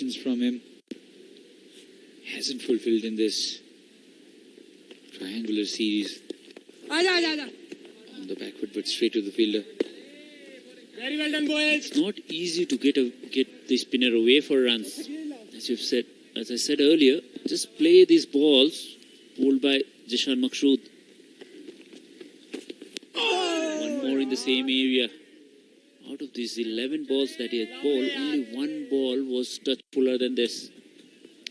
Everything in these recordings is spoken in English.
from him hasn't fulfilled in this triangular series. On the back foot, but straight to the fielder. Very well done, boys. It's not easy to get the spinner away for runs. As I said earlier, just play these balls bowled by Jishan Makshood. One more in the same area. Out of these 11 balls that he had bowled, only one ball was touch fuller than this.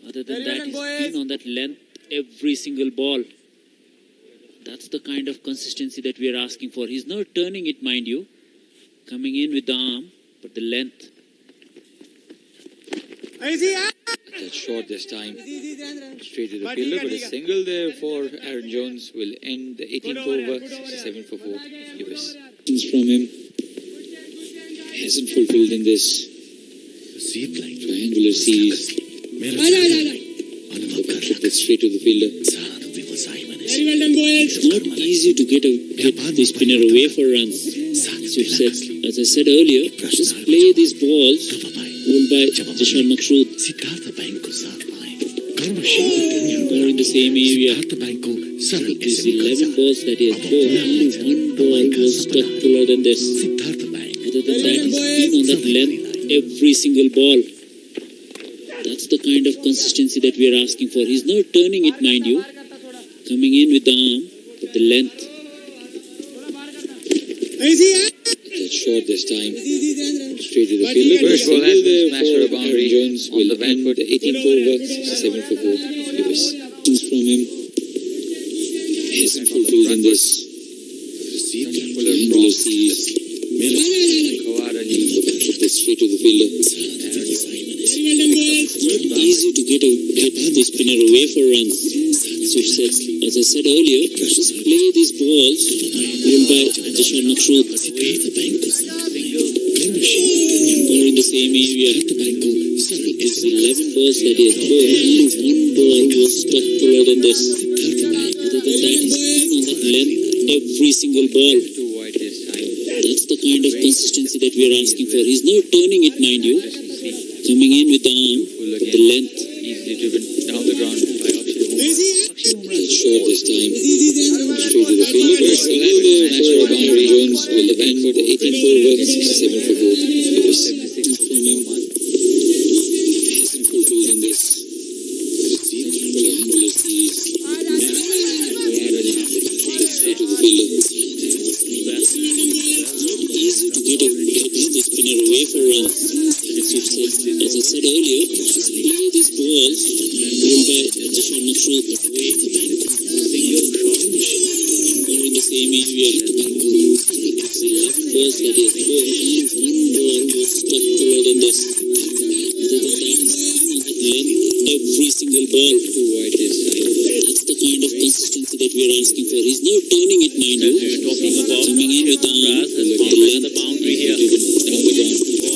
Other than that, he's been on that length every single ball. That's the kind of consistency that we are asking for. He's not turning it, mind you. Coming in with the arm, but the length. That's short this time. Straight to the fielder, but a single there for Aaron Jones will end the 18th over, 67 for 4 US. From him hasn't fulfilled in this triangular series. Straight to the fielder. Very well done, boys. It's not easy to get the spinner away for runs. As I said earlier, just play these balls bowled by Jishan Makshood. More in the same area. These 11 balls that he has bowled, only one ball was touch fuller than this. Other than that, he's been on that length every single ball. That's the kind of consistency that we are asking for. He's not turning it, mind you. Coming in with the arm, but the length. That's short this time. Straight to the fielder. First ball has been smashed for a boundary. Jones will end the 18th over, 67 for 4 US. From him hasn't fulfilled in this triangular series. Straight to the fielder. It's not easy to get the spinner away for runs. As I said earlier, just play these balls bowled by Jishan Makshood. More in the same area. These 11 balls that he has bowled, only one ball was touch fuller than this. Other than that, he's been on that length every single ball. That's the kind of consistency that we are asking for. He's not turning it, mind you. Coming in with the arm, with the length. Easily driven down the ground by That's short this time. Straight to the fielder. First ball has been smashed for a boundary. Jones will end the 18th over, 67 for 4 US. From him hasn't fulfilled in this triangular series. Straight to the fielder. Easy to get the spinner away for runs. As I said earlier, just play these balls bowled by Jishan Makshood. More in the same area. 11 balls that he has bowled, only one ball was touch fuller than this. Other than that, he's been on that length every single ball. That's the kind of consistency that we are asking for. He's not turning it, mind you. Coming in with the arm, with the boundary here. Down the ground.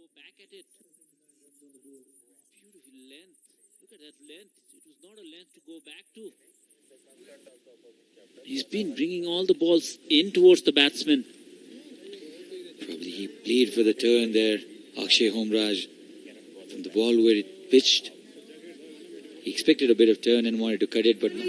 go back at it. Beautiful length. Look at that length. It was not a length to go back to. He's been bringing all the balls in towards the batsman. Probably he played for the turn there, Akshay Homraj, from the ball where it pitched. He expected a bit of turn and wanted to cut it, but no.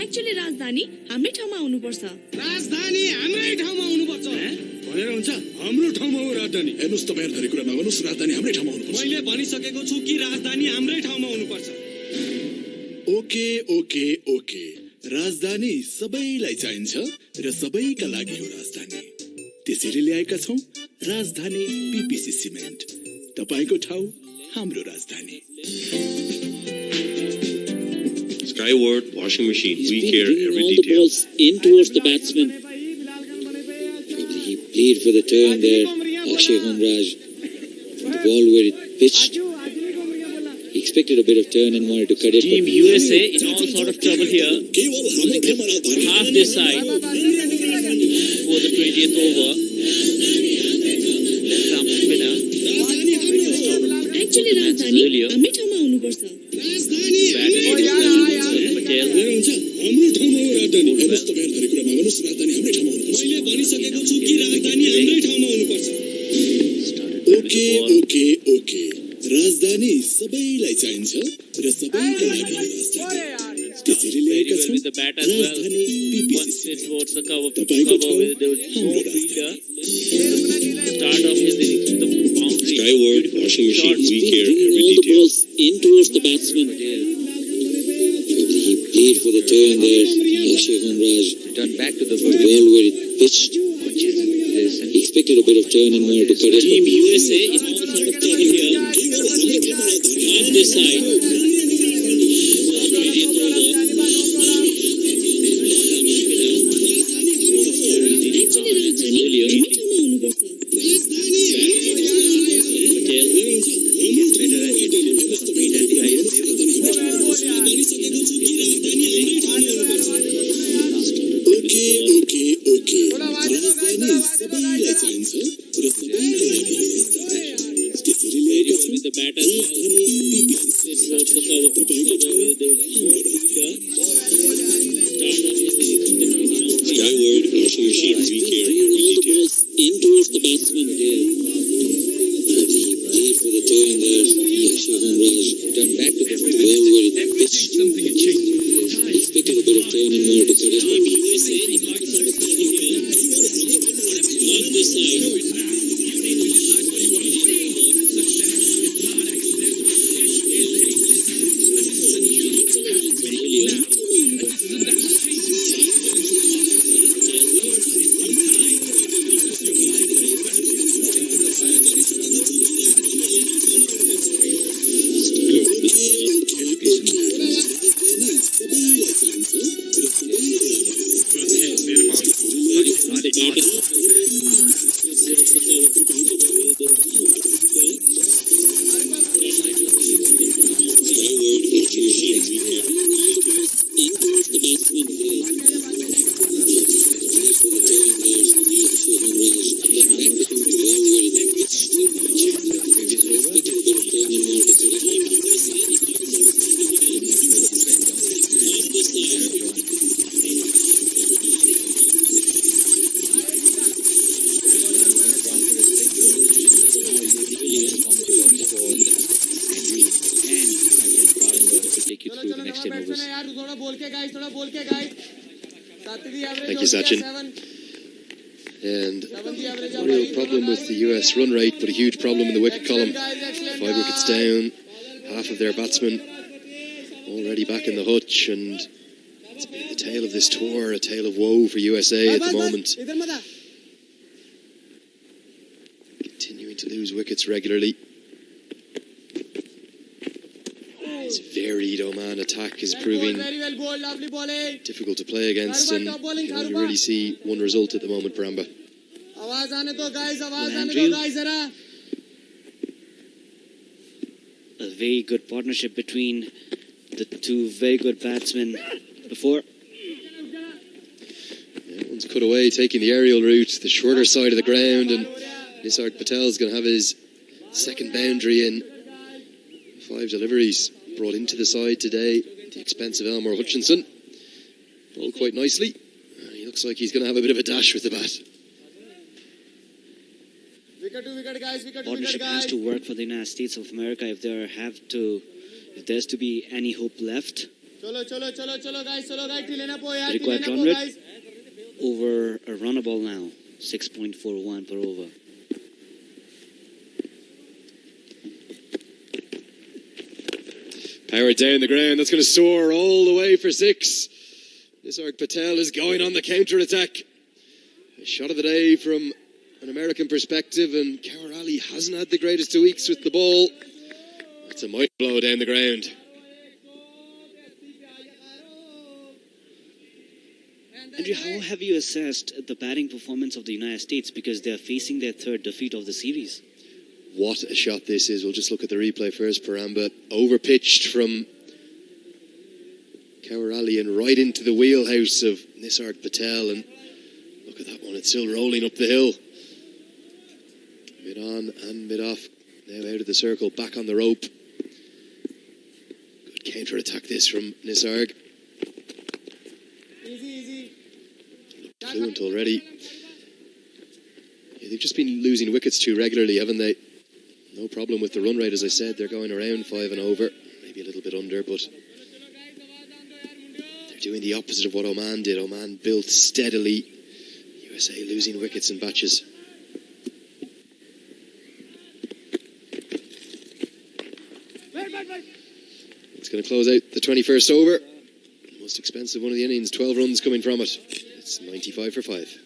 Actually, राजधानी हाम्रै ठाउँमा आउनुपर्छ. राजधानी हाम्रै ठाउँमा आउनुपर्छ. भनेर हुन्छ हाम्रो ठाउँमा हो राजधानी. हेर्नुस् तपाईहरु धरी कुरा नगर्नुस् राजधानी हाम्रै ठाउँमा आउनुपर्छ. मैले भनिसकेको छु कि राजधानी हाम्रै ठाउँमा आउनुपर्छ. Okay okay okay. राजधानी सबैलाई चाहिन्छ र सबैका लागि हो राजधानी. त्यसैले ल्याएका छौं राजधानी पीपीसी सिमेन्ट. तपाईको ठाउँ हाम्रो राजधानी. Skyward washing machine. We care every all detail. the balls in towards the batsman. Probably he played for the turn there, Akshay Homraj, from the ball where it pitched. He expected a bit of turn and wanted to cut it. Team USA in all sort of trouble here. Half this side for the 20th over. Some spinner. Actually, राजधानी हाम्रै ठाउँमा आउनुपर्छ. हाम्रो ठाउँमा हो राजधानी. हेर्नुस् तपाईहरु धरी कुरा नगर्नुस् राजधानी हाम्रै ठाउँमा आउनुपर्छ. मैले भनिसकेको छु कि राजधानी हाम्रै ठाउँमा आउनुपर्छ. Okay okay okay. राजधानी सबैलाई चाहिन्छ र सबैका लागि हो राजधानी. त्यसैले ल्याएका छौं राजधानी पीपीसी. तपाईको ठाउँ हाम्रो राजधानी. Start off his innings with the boundary. Skyward washing machine. We care every all the detail. balls in towards the batsman. He played for the turn there, Akshay Homraj. Returned back to the ball where it pitched. He expected a bit of turn and wanted to cut it. Team USA in all sort of trouble here. Half this side. Actually, राजधानी हाम्रै ठाउँमा आउनुपर्छ. Okay okay okay. राजधानी सबैलाई चाहिन्छ र सबैका लागि हो राजधानी. त्यसैले ल्याएका छौं राजधानी पीपीसी. तपाईको ठाउँ हाम्रो राजधानी. Skyward washing machine. We care every detail. In towards the batsman. He played for the turn there, Akshay Homraj. Returned back to the ball where it pitched. Something had changed. He expected a bit of turn and wanted to cut it. Team USA in all sort of trouble here. On this side. Thank you, Sachin. And a real problem with the US run rate, but a huge problem in the wicket column. 5 wickets down, half of their batsmen already back in the hutch, and it's been the tale of this tour, a tale of woe for USA at the moment. Continuing to lose wickets regularly. This varied Oman attack is proving difficult to play against, and you can only really see one result at the moment, Bramba. A very good partnership between the two very good batsmen before. Yeah, one's cut away, taking the aerial route, the shorter side of the ground, and Nisarg Patel's going to have his second boundary in 5 deliveries brought into the side today at the expense of Elmore Hutchinson. Bowled quite nicely. He looks like he's going to have a bit of a dash with the bat. Partnership has to work for the United States of America if there's to be any hope left. The required run rate over a runnable now, 6.41 per over. Power down the ground, that's going to soar all the way for 6. Nisarg Patel is going on the counter-attack. A shot of the day from an American perspective, and Kaur Ali hasn't had the greatest 2 weeks with the ball. That's a mighty blow down the ground. Andrew, how have you assessed the batting performance of the United States, because they are facing their 3rd defeat of the series? What a shot this is. We'll just look at the replay first, Paramba. Overpitched from Kaur Ali and right into the wheelhouse of Nisarg Patel, and look at that one, it's still rolling up the hill. Mid on and mid off, now out of the circle, back on the rope. Good counter attack this from Nisarg. Fluent already. Yeah, they've just been losing wickets too regularly, haven't they? No problem with the run rate, as I said. They're going around 5 and over, maybe a little bit under, but they're doing the opposite of what Oman did. Oman built steadily. USA losing wickets in batches. It's going to close out the 21st over. Most expensive one of the innings, 12 runs coming from it. It's 95 for 5.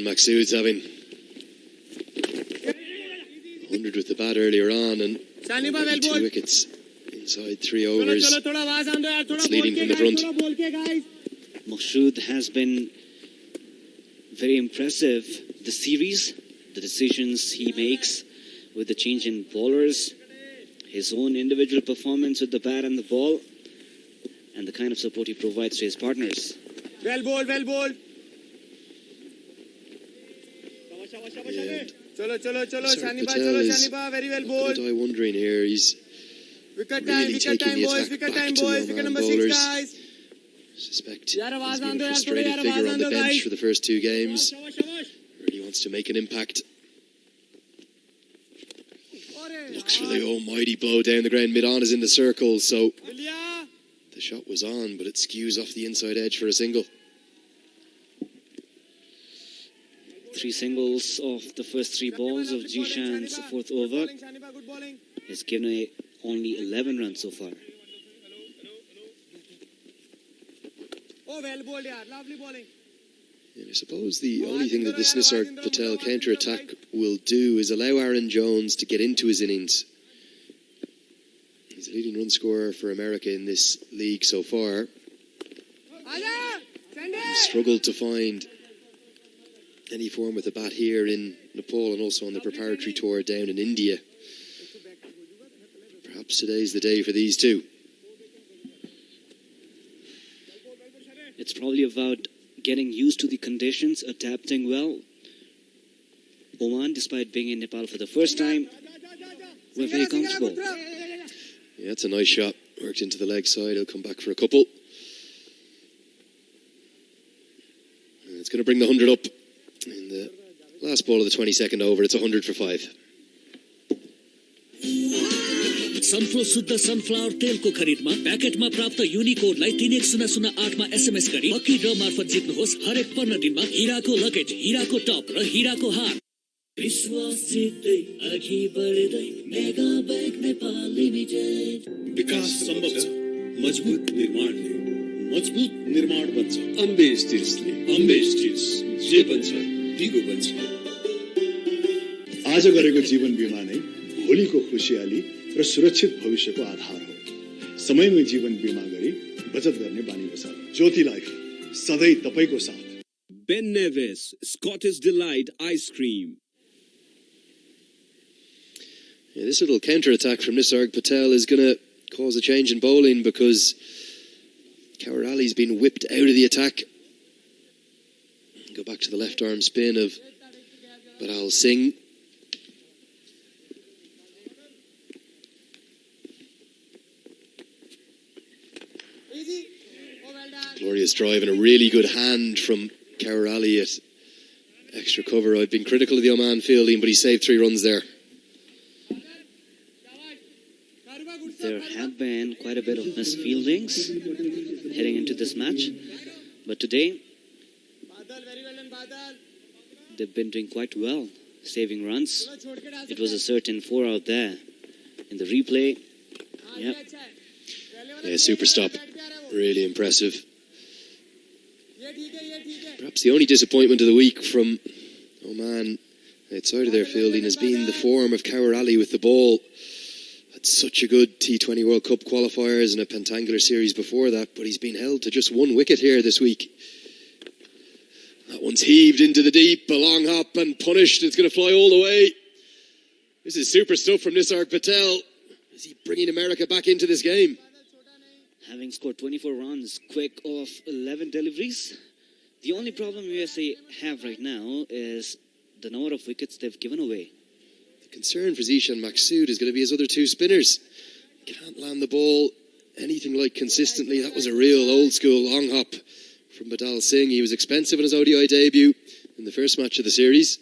Maksud's having 100 with the bat earlier on, and 2 wickets inside 3 overs. It's leading from the front. Maksud has been very impressive this series. The decisions he makes with the change in bowlers, his own individual performance with the bat and the ball, and the kind of support he provides to his partners. Well bowled, well bowled. Chalo, Shani Ba, very well bowled. What am I wondering here? He's really taking the attack back to the Oman bowlers. I suspect he's been a frustrated figure on the bench for the first 2 games. Really wants to make an impact. Looks for the almighty blow down the ground. Mid-on is in the circle, so the shot was on, but it skews off the inside edge for a single. 3 singles of the first 3 balls of Jishan's 4th over. He's given only 11 runs so far. Oh, well bowled, yeah. Lovely bowling. And I suppose the only thing that this Nisarg Patel counter-attack will do is allow Aaron Jones to get into his innings. He's a leading run scorer for America in this league so far. He's struggled to find any form with the bat here in Nepal and also on the preparatory tour down in India. Perhaps today's the day for these two. It's probably about getting used to the conditions, adapting well. Oman, despite being in Nepal for the first time, were very comfortable. Yeah, that's a nice shot. Worked into the leg side. He'll come back for a couple. And it's going to bring the 100 up in the last ball of the 22nd over. It's 100 for 5. सनफ्लो शुद्ध sunflower तेलको खरिदमा प्याकेटमा प्राप्त युनिकोडलाई 31008 मा SMS गरी lucky ड्र मार्फत जित्नुहोस् हरेक 15 दिनमा हीराको luggage, हीराको टप र हीराको हार। विश्वास जित्दै अघि बढ्दै मेगा बैंक नेपाल लिमिटेड विकास सम्भव छ मजबुत निर्माणले मजबुत निर्माण बन्छ अम्बेस स्टिल्सले अम्बेस स्टिल्स जे बन्छ दिगो बन्छ आज गरेको जीवन बीमा नै भोलिको खुशियाली र सुरक्षित भविष्यको आधार हो समयमै जीवन बीमा गरी बचत गर्ने बानी बसाल्नु ज्योति लाइफ सधैँ तपाईको साथ Ben Nevis Scottish Delight Ice Cream. Yeah, this little counter-attack from Nisarg Patel is going to cause a change in bowling because Kawarali's been whipped out of the attack. Go back to the left arm spin of Badal Singh. Glorious drive and a really good hand from Kawarali at extra cover. I've been critical of the Oman fielding, but he saved 3 runs there. There have been quite a bit of misfieldings heading into this match, but today they've been doing quite well, saving runs. It was a certain 4 out there in the replay. Yep. Yeah, super stop. Really impressive. Perhaps the only disappointment of the week from Oman outside of their fielding has been the form of Kawarali with the ball. Had such a good T20 World Cup qualifiers and a pentangular series before that, but he's been held to just 1 wicket here this week. That one's heaved into the deep, a long hop and punished. It's going to fly all the way. This is super stuff from Nisarg Patel. Is he bringing America back into this game? Having scored 24 runs, quick off 11 deliveries. The only problem USA have right now is the number of wickets they've given away. The concern for Zishan Maqsood is going to be his other 2 spinners. Can't land the ball anything like consistently. That was a real old school long hop from Badal Singh. He was expensive in his ODI debut in the first match of the series.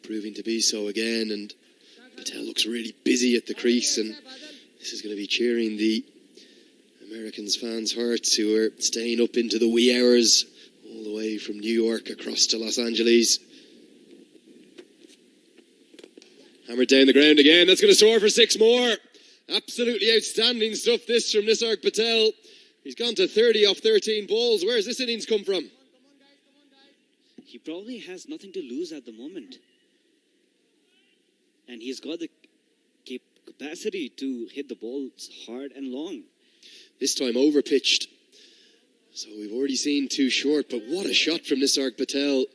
Proving to be so again, and Patel looks really busy at the crease, and this is going to be cheering the Americans' fans' hearts who are staying up into the wee hours all the way from New York across to Los Angeles. Hammered down the ground again. That's going to soar for 6 more. Absolutely outstanding stuff, this from Nisarg Patel. He's gone to 30 off 13 balls. Where's this innings come from? He probably has nothing to lose at the moment. And he's got the capacity to hit the balls hard and long. This time over-pitched. So we've already seen 2 short, but what a shot from Nisarg Patel.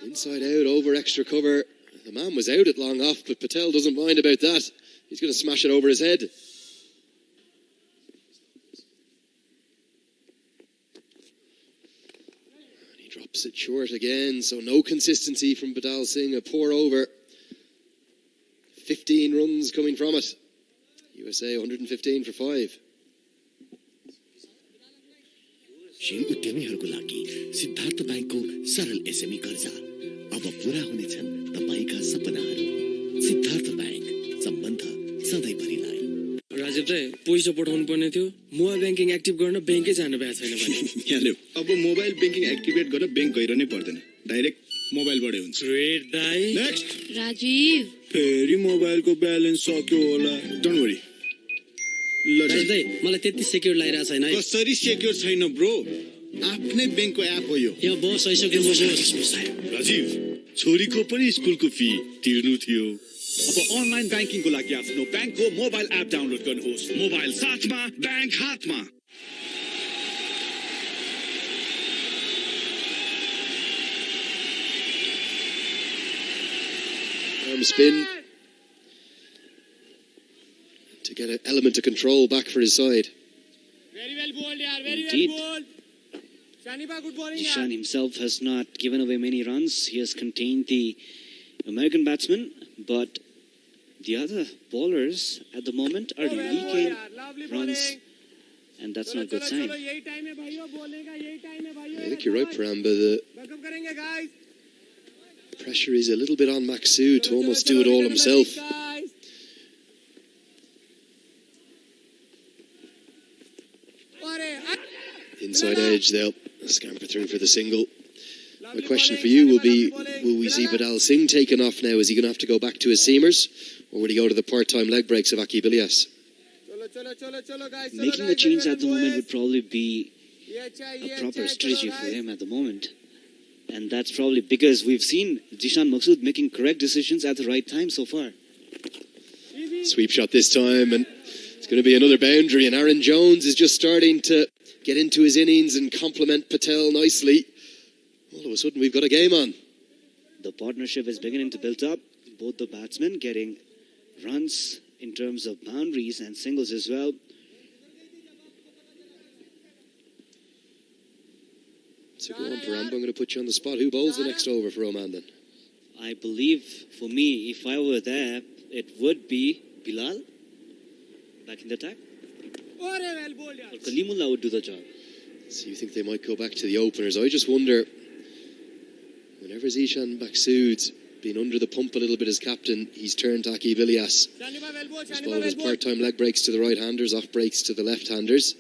Inside out, over extra cover. The man was out at long off, but Patel doesn't mind about that. He's going to smash it over his head. And he drops it short again, so no consistency from Badal Singh. A poor over. 15 runs coming from it. USA 115 for 5. शील उद्यमीहरूको लागि सिद्धार्थ बैंकको सरल SME कर्जा अब पूरा हुनेछन् तपाईका सपनाहरू Siddharth bank सम्बन्ध सधैँभरिलाई राजीव दाइ पैसा पठाउनु पर्ने थियो मोबाइल बैंकिङ एक्टिभ गर्न बैंकै जानु भए छैन भने हेलो अब मोबाइल बैंकिङ एक्टिभेट गर्न बैंक गइरनै पर्दैन डाइरेक्ट मोबाइलबाटै हुन्छ ग्रेट दाइ नेक्स्ट राजीव फेरि मोबाइलको ब्यालेन्स सक्यो होला डोन्ट वरी राजीव दाइ मलाई त्यति सेक्युर लागिरा छैन है कसरी सेक्युर छैन ब्रो आफ्नै बैंकको एप हो यो यहाँ बस आइसक्यो बस राजीव छोरीको पनि स्कुलको फी तिर्नु थियो अब अनलाइन बैंकिङको लागि आफ्नो बैंकको मोबाइल एप डाउनलोड गर्नुहोस् मोबाइल साथमा बैंक हातमा Arm spin to get an element of control back for his side. Very well bowled, yaar. Very Indeed. well bowled. Shaniba, good bowling, Ishan himself has not given away many runs. He has contained the American batsman, but the other bowlers at the moment are leaking runs, and that's not a good sign. I think you're right, Paramba. The pressure is a little bit on Maqsood to almost do it all himself. Inside edge, they'll scamper through for the single. My question for you will be, will we see Badal Singh taken off now? Is he going to have to go back to his seamers? Or will he go to the part-time leg breaks of Aki Bilias? Making the change at the moment would probably be a proper strategy for him at the moment. And that's probably because we've seen Zishan Maksud making correct decisions at the right time so far. Sweep shot this time, and it's going to be another boundary. And Aaron Jones is just starting to get into his innings and complement Patel nicely. All of a sudden, we've got a game on. The partnership is beginning to build up. Both the batsmen getting runs in terms of boundaries and singles as well. So go on, Parambo, I'm going to put you on the spot. Who bowls the next over for Oman then? I believe, for me, if I were there, it would be Bilal back in the attack. Or Kalimullah would do the job. So you think they might go back to the openers? I just wonder, whenever Zishan Maksud's been under the pump a little bit as captain, he's turned to Aki Bilias. He's bowled his part-time leg breaks to the right-handers, off breaks to the left-handers.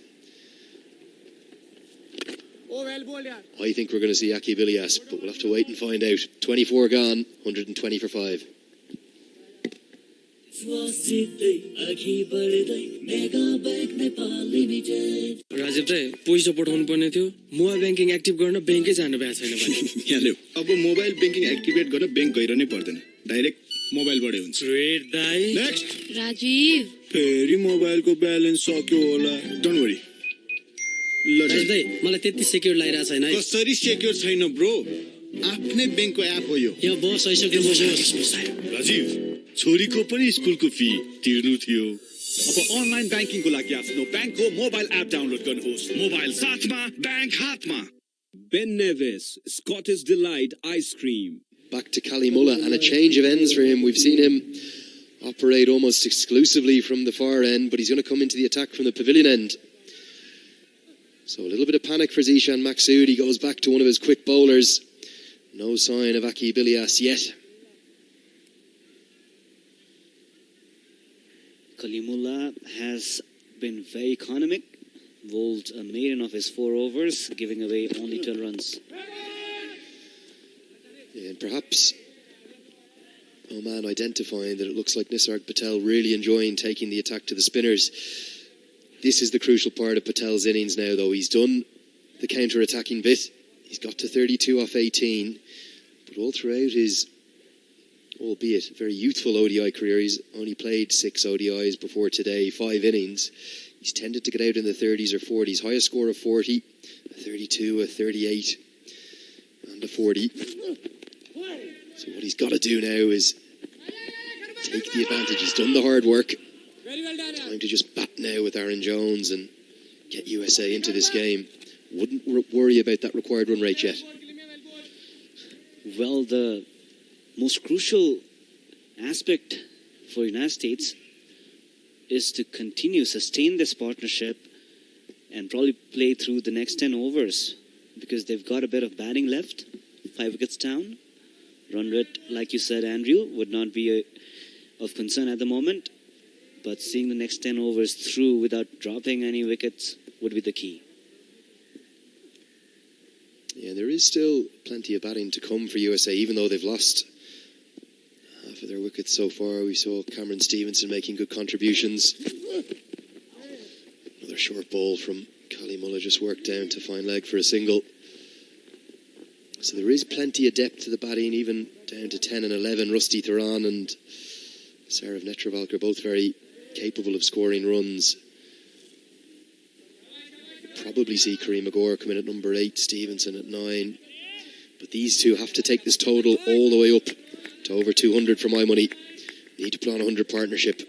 I think we're going to see Aki Bilias, but we'll have to wait and find out. 24 gone, 120 for 5. Rajiv दाइ पैसा पठाउनु पर्ने थियो mobile banking active गर्न बैंकै जानु भएको छैन भने यहाँ ल्याऊ अब मोबाइल बैंकिङ एक्टिभेट गर्न बैंक गइरहनै पर्दैन डाइरेक्ट मोबाइलबाटै हुन्छ ग्रेट दाइ नेक्स्ट राजीव फेरि मोबाइलको ब्यालेन्स सक्यो होला डोन्ट वरी राजीव दाइ मलाई त्यति सेक्युर लागिरा छैन है कसरी सेक्युर छैन ब्रो आफ्नै बैंकको एप हो यो यहाँ बस आइसक्यो बस राजीव छोरीको पनि स्कुलको फी तिर्नु थियो अब अनलाइन बैंकिङको लागि आफ्नो बैंकको मोबाइल एप डाउनलोड गर्नुहोस् मोबाइल साथमा बैंक हातमा Ben Nevis, Scottish Delight Ice Cream. Back to Kalimullah, and a change of ends for him. We've seen him operate almost exclusively from the far end, but he's going to come into the attack from the pavilion end. So a little bit of panic for Zishan Maksud. He goes back to one of his quick bowlers. No sign of Aki Bilias yet. Kalimullah has been very economic. Bowled a maiden of his 4 overs, giving away only 10 runs. Yeah, and perhaps Oman identifying that it looks like Nisarg Patel really enjoying taking the attack to the spinners. This is the crucial part of Patel's innings now, though. He's done the counter-attacking bit. He's got to 32 off 18. But all throughout his, albeit very youthful ODI career, he's only played 6 ODIs before today, 5 innings. He's tended to get out in the 30s or 40s. Highest score of 40, a 32, a 38, and a 40. So what he's got to do now is take the advantage. He's done the hard work. Time to just bat now with Aaron Jones and get USA into this game. Wouldn't worry about that required run rate yet. Well, the most crucial aspect for United States is to continue, sustain this partnership and probably play through the next 10 overs because they've got a bit of batting left, 5 wickets down. Run rate, like you said, Andrew, would not be of concern at the moment, but seeing the next 10 overs through without dropping any wickets would be the key. Yeah, there is still plenty of batting to come for USA, even though they've lost half of their wickets so far. We saw Cameron Stevenson making good contributions. Another short ball from Kalimullah just worked down to fine leg for a single. So there is plenty of depth to the batting, even down to 10 and 11. Rusty Theran and Sarav Netravalk are both very capable of scoring runs. Probably see Kareem Agor come in at number 8, Stevenson at 9. But these two have to take this total all the way up to over 200 for my money. Need to put on a 100 partnership.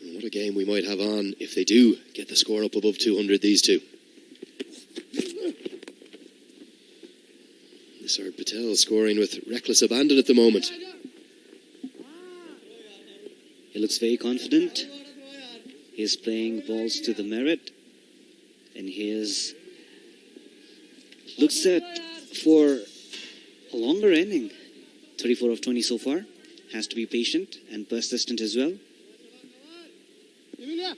And what a game we might have on if they do get the score up above 200, these two. Nisarg Patel scoring with reckless abandon at the moment. He looks very confident. He's playing balls to the merit, and he looks set for a longer inning. 34 of 20 so far. Has to be patient and persistent as well. And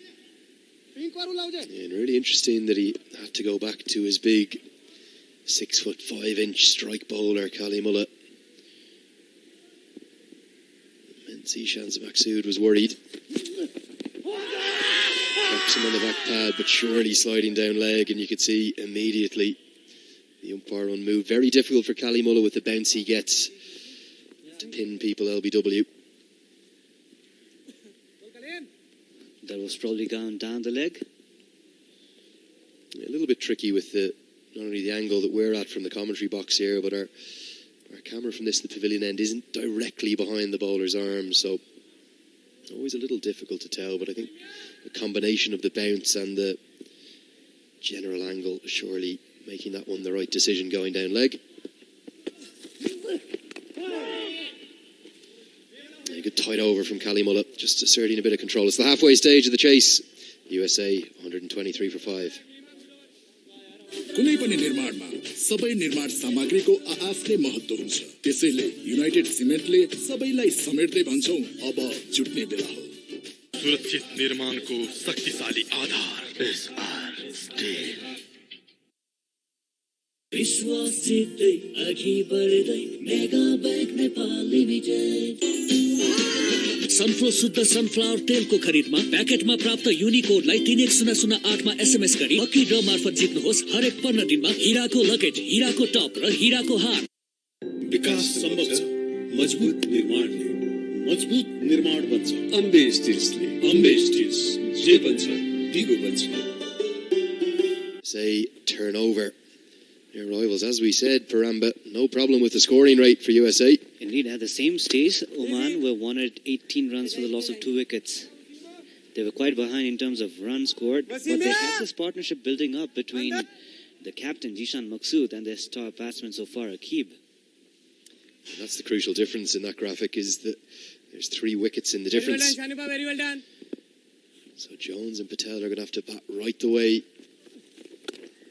really interesting that he had to go back to his big 6'5" strike bowler, Kali Mullah. Zishan's Maksud was worried. Drops him on the back pad, but surely sliding down leg, and you could see immediately the umpire on move. Very difficult for Kali Mullah with the bounce he gets to pin people LBW. That was probably down the leg. A little bit tricky with not only the angle that we're at from the commentary box here, but our camera from the pavilion end isn't directly behind the bowler's arm, so always a little difficult to tell. But I think the combination of the bounce and the general angle surely making that one the right decision going down leg. A good tight over from Kali Mullah, just asserting a bit of control. It's the halfway stage of the chase. USA 123 for 5. कुनै पनि निर्माणमा सबै निर्माण सामग्रीको आफ्नै महत्त्व हुन्छ। त्यसैले United सिमेन्टले सबैलाई समेट्दै भन्छौं, अब जुट्ने बेला हो। सुरक्षित निर्माणको शक्तिशाली आधार एसआर स्टिल। विश्वास जित्दै अघि बढ्दै मेगा बैंक नेपाल लिमिटेड। सनफ्लो शुद्ध सनफ्लावर तेलको खरिदमा प्याकेटमा प्राप्त युनिकोडलाई 31008 मा एसएमएस गरी लकी ड्र मार्फत जित्नुहोस् हरेक 15 दिनमा हिराको लकेट, हिराको टप र हिराको हार। विकास सम्भव छ मजबुत निर्माणले। मजबुत निर्माण बन्छ अम्बे स्टिल्सले। अम्बे स्टिल्स जे बन्छ दिगो बन्छ। Say turnover. Their rivals, as we said, Paramba, no problem with the scoring rate for USA. Indeed, at the same stage, Oman were won at 18 runs for the loss of 2 wickets. They were quite behind in terms of runs scored, but they had this partnership building up between the captain, Jishan Maksud, and their star batsman so far, Akib. And that's the crucial difference in that graphic, is that there's 3 wickets in the difference. Very well done. So Jones and Patel are going to have to bat right the way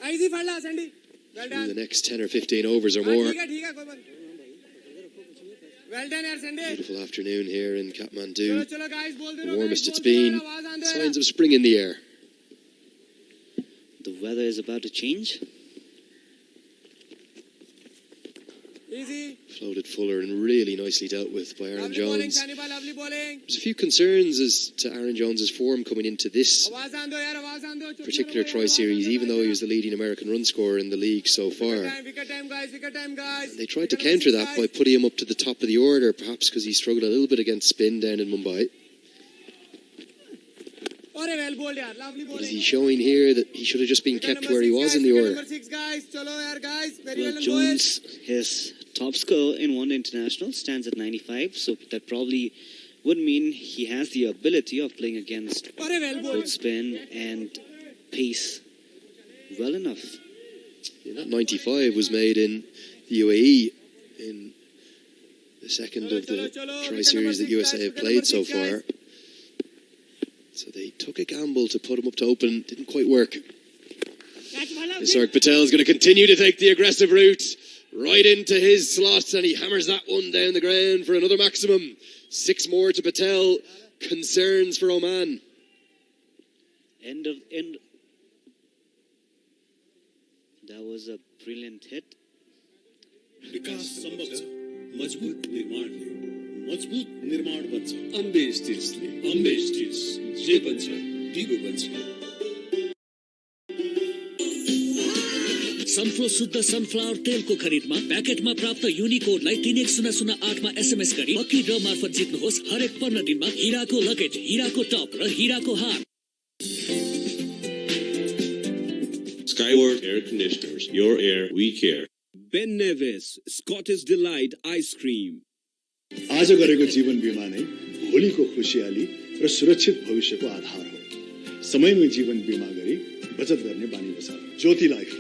Easy falla, Sandy. Well done. through the next 10 or 15 overs or more. Well done, Sandy. Beautiful afternoon here in Kathmandu. Chalo, guys, The warmest it's been. Signs of spring in the air. The weather is about to change. Easy. Floated fuller and really nicely dealt with by Aaron Lovely bowling, Jones. Shaniba, lovely bowling. There's a few concerns as to Aaron Jones's form coming into this particular tri-series, even though he was the leading American run scorer in the league so far. Wicket time, guys. And they tried to counter that by putting him up to the top of the order, perhaps because he struggled a little bit against spin down in Mumbai. Well bowled, yaar. Lovely bowling. Is he showing here that he should have just been kept where he was in the order? Number 6, guys. Chalo, yaar, guys. Very Well, well, Jones, his top score in one international, stands at 95, so that probably would mean he has the ability of playing against both spin and pace well enough. Yeah, that 95 was made in the UAE in the second of the tri-series that USA have played so far. So they took a gamble to put him up to open. Didn't quite work. Nisarg Patel is going to continue to take the aggressive route right into his slot, and he hammers that one down the ground for another maximum. 6 more to Patel. Concerns for Oman. End. That was a brilliant hit. विकास संभव छ मजबुत निर्माणले। मजबुत निर्माण बन्छ Ambe स्टिल्सले। Ambe stills जे बन्छ दिगो बन्छ। सनफ्लो शुद्ध सनफ्लावर तेलको खरिदमा प्याकेटमा प्राप्त युनिकोडलाई 31008 मा एसएमएस गरी लकी ड्र मार्फत जित्नुहोस् हरेक 15 दिनमा हिराको लकेट, हिराको टप र हिराको हार। Skyworth Air Conditioners. Your air, we care. Ben Nevis, Scottish Delight Ice Cream. आज गरेको जीवन बीमा नै भोलिको खुशियाली र सुरक्षित भविष्यको आधार हो। समयमै जीवन बीमा गरी बचत गर्ने बानी बसाऊ। ज्योति life.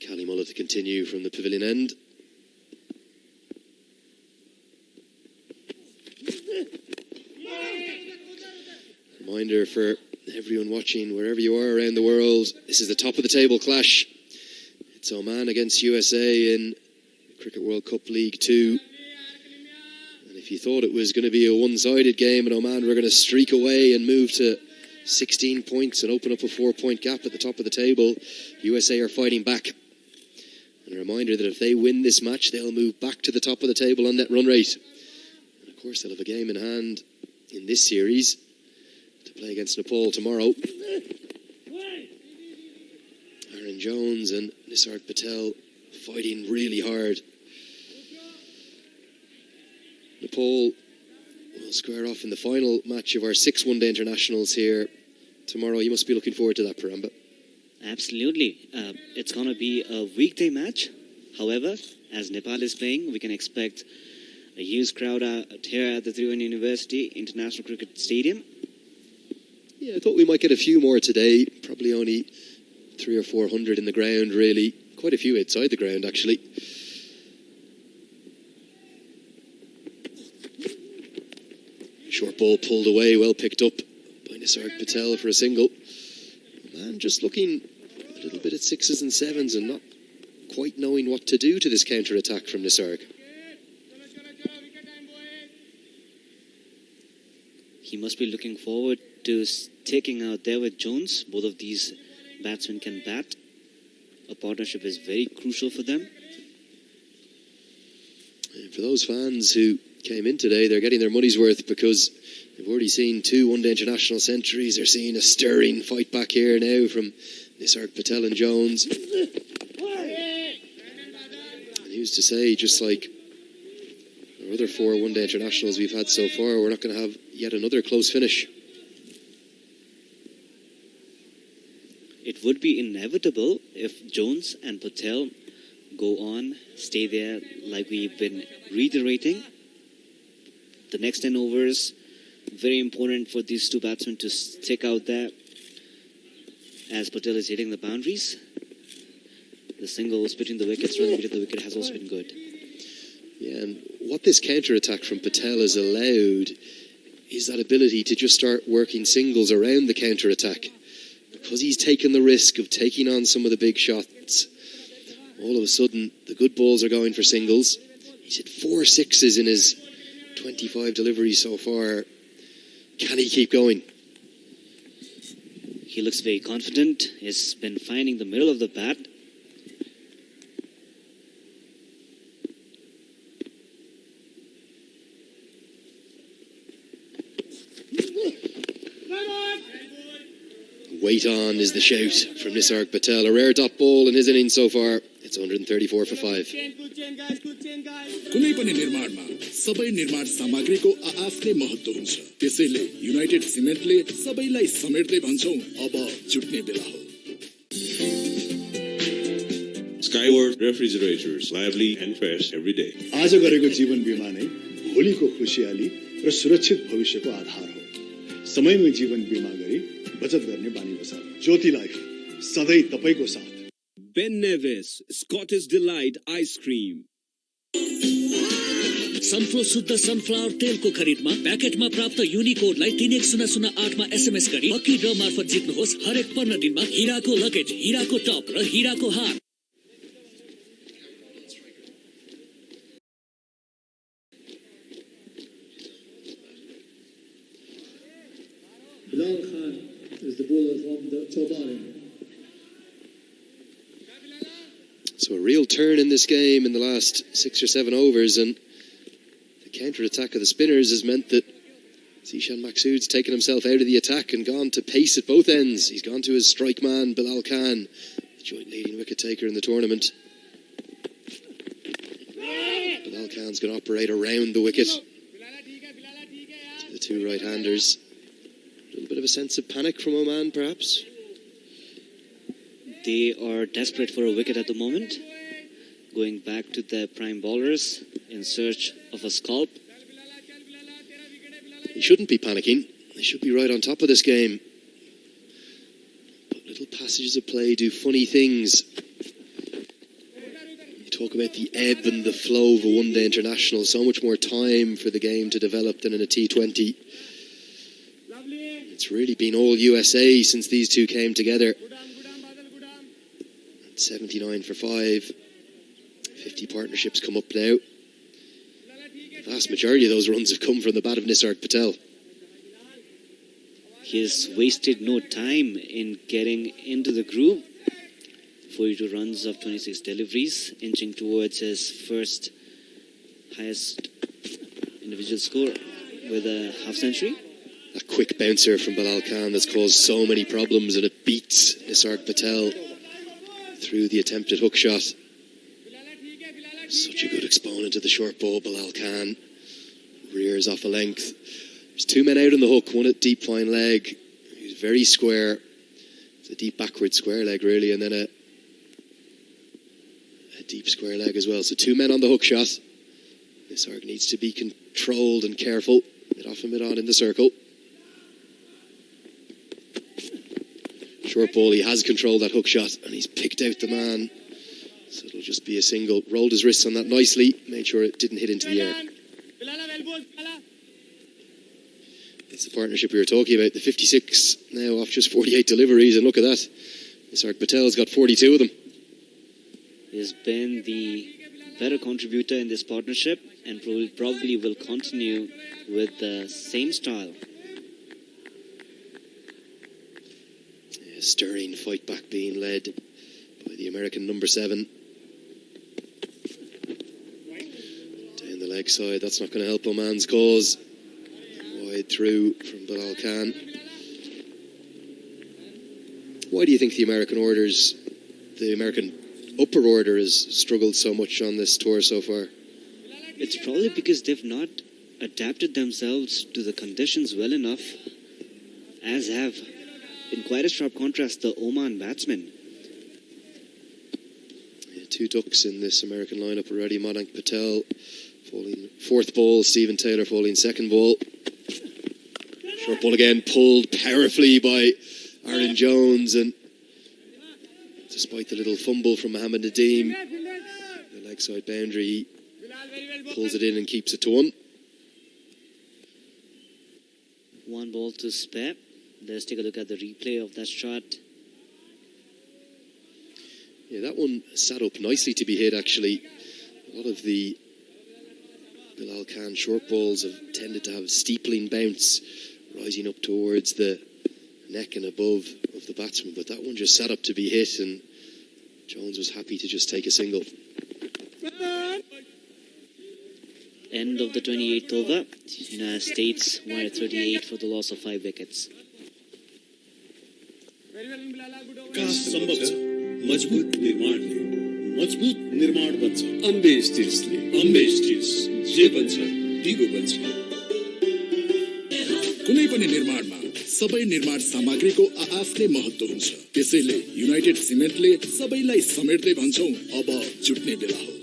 Kali Mullah to continue from the pavilion end. Reminder for everyone watching, wherever you are around the world, this is the top of the table clash. It's Oman against USA in Cricket World Cup League 2. And if you thought it was going to be a one-sided game and Oman were going to streak away and move to 16 points and open up a 4-point gap at the top of the table. USA are fighting back. And a reminder that if they win this match, they'll move back to the top of the table on net run rate. And of course, they'll have a game in hand in this series to play against Nepal tomorrow. Aaron Jones and Nisarg Patel fighting really hard. Nepal will square off in the final match of our 6 one-day internationals here tomorrow. You must be looking forward to that, Paramba. Absolutely. It's going to be a weekday match. However, as Nepal is playing, we can expect a huge crowd out here at the Trivandrum University International Cricket Stadium. Yeah, I thought we might get a few more today. Probably only 300 or 400 in the ground, really. Quite a few outside the ground, actually. Short ball pulled away, well picked up by Nisarg Patel for a single. Man, just looking a little bit at 6s and 7s and not quite knowing what to do to this counter-attack from Nisarg. He must be looking forward to taking out David Jones. Both of these batsmen can bat. A partnership is very crucial for them. And for those fans who came in today, they're getting their money's worth because they've already seen 2 one-day international centuries. They're seeing a stirring fight back here now from Nisarg Patel and Jones. And who's to say, just like our other 4 one-day internationals we've had so far, we're not going to have yet another close finish. It would be inevitable if Jones and Patel go on, stay there like we've been reiterating. The next 10 overs, very important for these 2 batsmen to stick out there as Patel is hitting the boundaries. The singles between the wickets, running between the wicket has also been good. Yeah, and what this counter-attack from Patel has allowed is that ability to just start working singles around the counter-attack. Because he's taken the risk of taking on some of the big shots, all of a sudden the good balls are going for singles. He's hit 4 6s in his 25 deliveries so far. Can he keep going? He looks very confident. He's been finding the middle of the bat. Wait on is the shout from Nisarg Patel. A rare dot ball in his innings so far. It's 134 for 5. कुनै पनि निर्माणमा सबै निर्माण सामग्रीको आफ्नै महत्त्व हुन्छ। त्यसैले United सिमेन्टले सबैलाई समेट्दै भन्छौं अब जुट्ने बेला हो। Skyward refrigerators, lively and fresh every day. आज गरेको जीवन बीमा नै भोलिको खुशियाली र सुरक्षित भविष्यको आधार हो। समयमै जीवन बीमा गरी बचत गर्ने बानी बसाल। ज्योति लाइफ सधैँ तपाईको साथ। Ben Nevis Scottish Delight Ice Cream. सनप्रो शुद्ध सनफ्लावर तेलको खरिदमा प्याकेटमा प्राप्त युनिकोडलाई 31008 मा एसएमएस गरी लकी ड्र मार्फत जित्नुहोस् हरेक 15 दिनमा हिराको लगेज, हिराको टप र हिराको हार। Bilal Khan is the bowler from the Chobani. So a real turn in this game in the last 6 or 7 overs, and the counter-attack of the spinners has meant that Zishan Maqsood's taken himself out of the attack and gone to pace at both ends. He's gone to his strike man, Bilal Khan, the joint leading wicket taker in the tournament. Bilal Khan's going to operate around the wicket to the 2 right-handers. A little bit of a sense of panic from Oman, perhaps. They are desperate for a wicket at the moment, going back to their prime bowlers in search of a scalp. He shouldn't be panicking. They should be right on top of this game. But little passages of play do funny things. You talk about the ebb and the flow of a one-day international. So much more time for the game to develop than in a T20. It's really been all USA since these 2 came together. 79 for 5. 50 partnerships come up now. The vast majority of those runs have come from the bat of Nisarg Patel. He has wasted no time in getting into the groove. 42 runs of 26 deliveries, inching towards his first highest individual score with a half century. A quick bouncer from Bilal Khan that's caused so many problems, and it beats Nisarg Patel through the attempted hook shot. Such a good exponent of the short ball, Bilal Khan. Rears off a length. There's two men out on the hook, one at deep fine leg. He's very square. It's a deep backward square leg, really, and then a deep square leg as well. So two men on the hook shot. Nisarg needs to be controlled and careful. Mid off and mid on in the circle. Short ball, he has controlled that hook shot, and he's picked out the man. So it'll just be a single. Rolled his wrists on that nicely, made sure it didn't hit into the air. It's the partnership we were talking about. The 56 now off just 48 deliveries, and look at that. Nisarg Patel's got 42 of them. He's been the better contributor in this partnership and probably will continue with the same style. A stirring fight back being led by the American number 7. Down the leg side, that's not going to help Oman's cause. Wide through from Bilal Khan. Why do you think the American upper order has struggled so much on this tour so far? It's probably because they've not adapted themselves to the conditions well enough, as have, in quite a sharp contrast, the Oman batsmen. Yeah, two ducks in this American lineup already. Madank Patel falling fourth ball, Stephen Taylor falling second ball. Short ball again, pulled powerfully by Aaron Jones, and despite the little fumble from Mohammed Nadeem, the leg side boundary, he pulls it in and keeps it to 1. 1 ball to spare. Let's take a look at the replay of that shot. Yeah, that one sat up nicely to be hit, actually. A lot of the Bilal Khan short balls have tended to have a steepling bounce, rising up towards the neck and above of the batsman, but that one just sat up to be hit, and Jones was happy to just take a single. End of the 28th over. United States won at 38 for the loss of 5 wickets. का संभव छ मजबूत निर्माणले मजबूत निर्माण बन्छ Ambe stills जे बन्छ दिगो बन्छ कुनै पनि निर्माणमा सबै निर्माण सामग्रीको आफ्नै महत्त्व हुन्छ त्यसैले युनाइटेड सिमेन्टले सबैलाई समेट्दै भन्छौं अब जुट्ने बेला हो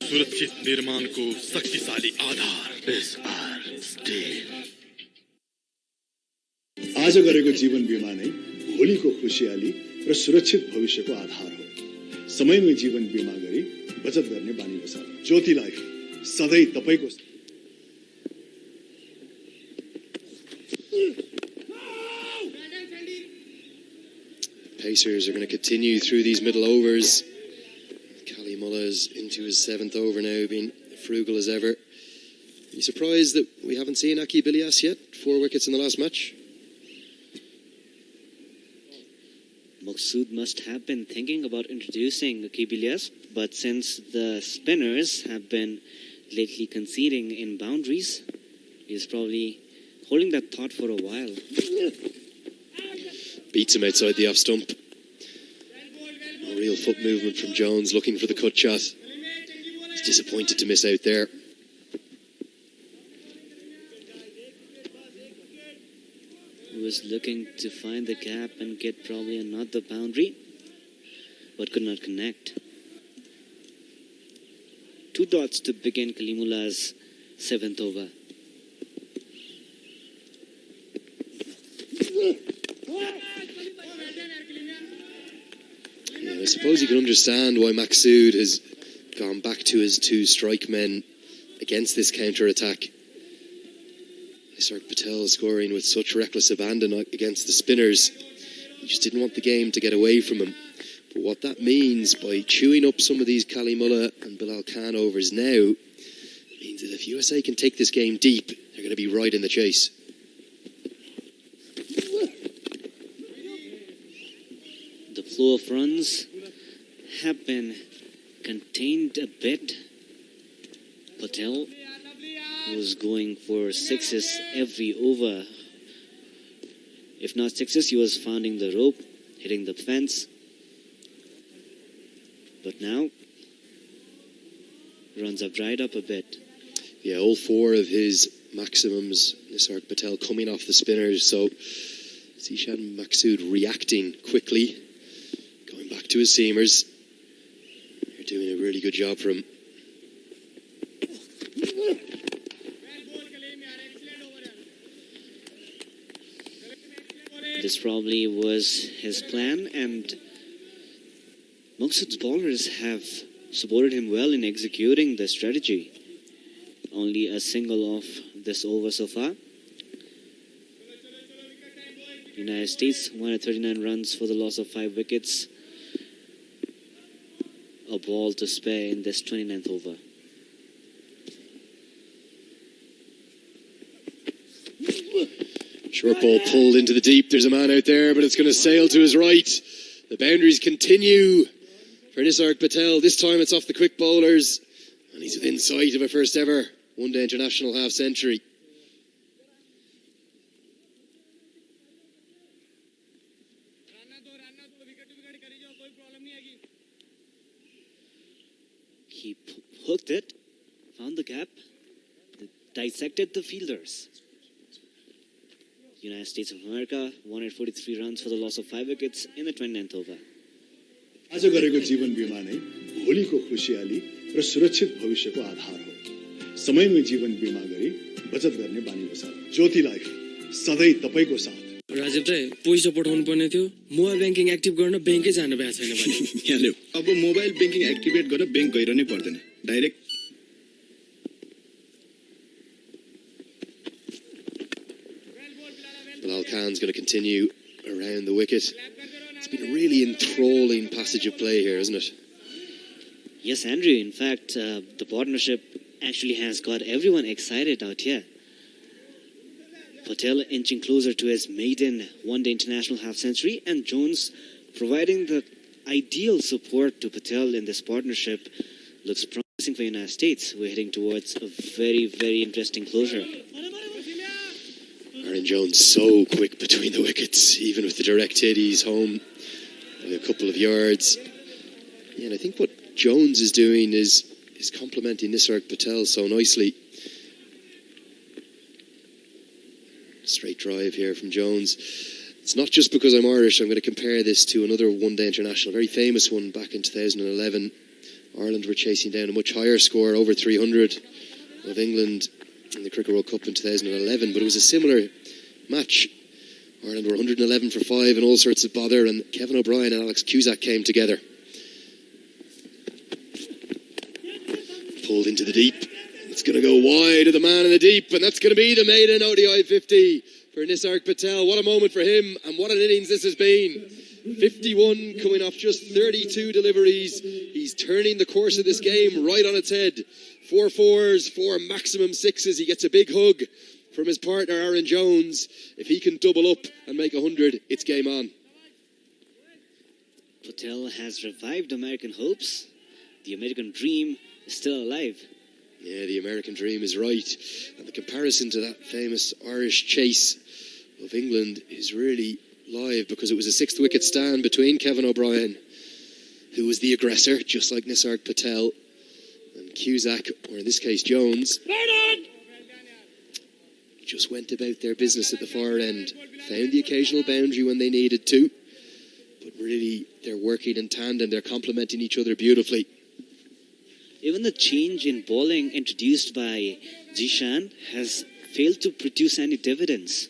सुरक्षित निर्माणको शक्तिशाली आधार एसआर स्टिल आज गरेको जीवन बीमा नै भोलिको खुशियाली र सुरक्षित भविष्यको आधार हो समयमै जीवन बीमा गरी बचत गर्ने बानी बसाल्नु ज्योति लाइफ सधैँ तपाईको Pacers are going to continue through these middle overs. Cali Mullah is into his 7th over now, being frugal as ever. Are you surprised that we haven't seen Akib Ilyas yet? 4 wickets in the last match. Maqsood must have been thinking about introducing Akib Ilyas, but since the spinners have been lately conceding in boundaries, he's probably holding that thought for a while. Beats him outside the off stump. No real foot movement from Jones, looking for the cut shot. He's disappointed to miss out there. Was looking to find the gap and get probably another boundary, but could not connect. 2 dots to begin Kalimullah's 7th over. Yeah, I suppose you can understand why Maqsood has gone back to his 2 strike men against this counter-attack. Nisarg Patel scoring with such reckless abandon against the spinners. He just didn't want the game to get away from him. But what that means by chewing up some of these Cali Mullah and Bilal Khan overs now means that if USA can take this game deep, they're going to be right in the chase. flow of runs have been contained a bit. Patel was going for sixes every over. If not sixes, he was finding the rope, hitting the fence. But now, runs have dried up a bit. Yeah, all four of his maximums, Nisarg Patel, coming off the spinners. So Zishan Maksud reacting quickly, going back to his seamers. They're doing a really good job for him. This probably was his plan, and Maksud's bowlers have supported him well in executing the strategy. Only a single off this over so far. United States 139 runs for the loss of 5 wickets. A ball to spare in this 29th over. Short ball pulled into the deep. There's a man out there, but it's going to sail to his right. The boundaries continue for Nisarg Patel. This time it's off the quick bowlers, and he's within sight of a first ever one-day international half century. He hooked it, found the gap, dissected the fielders. United States of America, 143 runs for the loss of 5 wickets in the 29th over. आज गरेको जीवन बीमा नै भोलिको खुशियाली र सुरक्षित भविष्यको आधार हो। समयमै जीवन बीमा गरी बचत गर्ने बानी बसाल्नु। ज्योति लाइफ सधैँ तपाईको साथ। राजीव दाइ पैसा पठाउनु पर्ने थियो, मोबाइल ब्याङ्किङ एक्टिभ गर्न ब्याङ्कै जानु भएको छैन भने। यहाँ ल्याऊ, अब मोबाइल ब्याङ्किङ एक्टिभेट गर्न ब्याङ्क गइरहनै पर्दैन, direct. Bilal Khan's going to continue around the wicket. It's been a really enthralling passage of play here, isn't it? Yes, Andrew. In fact, the partnership actually has got everyone excited out here. Patel inching closer to his maiden one-day international half-century, and Jones providing the ideal support to Patel in this partnership. Looks promising for the United States. We're heading towards a very, very interesting closure. Aaron Jones so quick between the wickets, even with the direct hit, he's home by a couple of yards. Yeah, and I think what Jones is doing is complementing Nisarg Patel so nicely. Straight drive here from Jones. It's not just because I'm Irish. I'm going to compare this to another one-day international, a very famous one back in 2011. Ireland were chasing down a much higher score, over 300 of England in the Cricket World Cup in 2011, but it was a similar match. Ireland were 111 for 5 and all sorts of bother, and Kevin O'Brien and Alex Cusack came together. Pulled into the deep. It's going to go wide of the man in the deep, and that's going to be the maiden ODI 50 for Nisarg Patel. What a moment for him, and what an innings this has been. 51 coming off just 32 deliveries. He's turning the course of this game right on its head. 4 fours, 4 maximum sixes. He gets a big hug from his partner Aaron Jones. If he can double up and make 100, it's game on. Patel has revived American hopes. The American dream is still alive. Yeah, the American dream is right. And the comparison to that famous Irish chase of England is really live, because it was a 6th wicket stand between Kevin O'Brien, who was the aggressor, just like Nisarg Patel, and Cusack, or in this case Jones, just went about their business at the far end. Found the occasional boundary when they needed to, but really they're working in tandem. They're complementing each other beautifully. Even the change in bowling introduced by Zishan has failed to produce any dividends.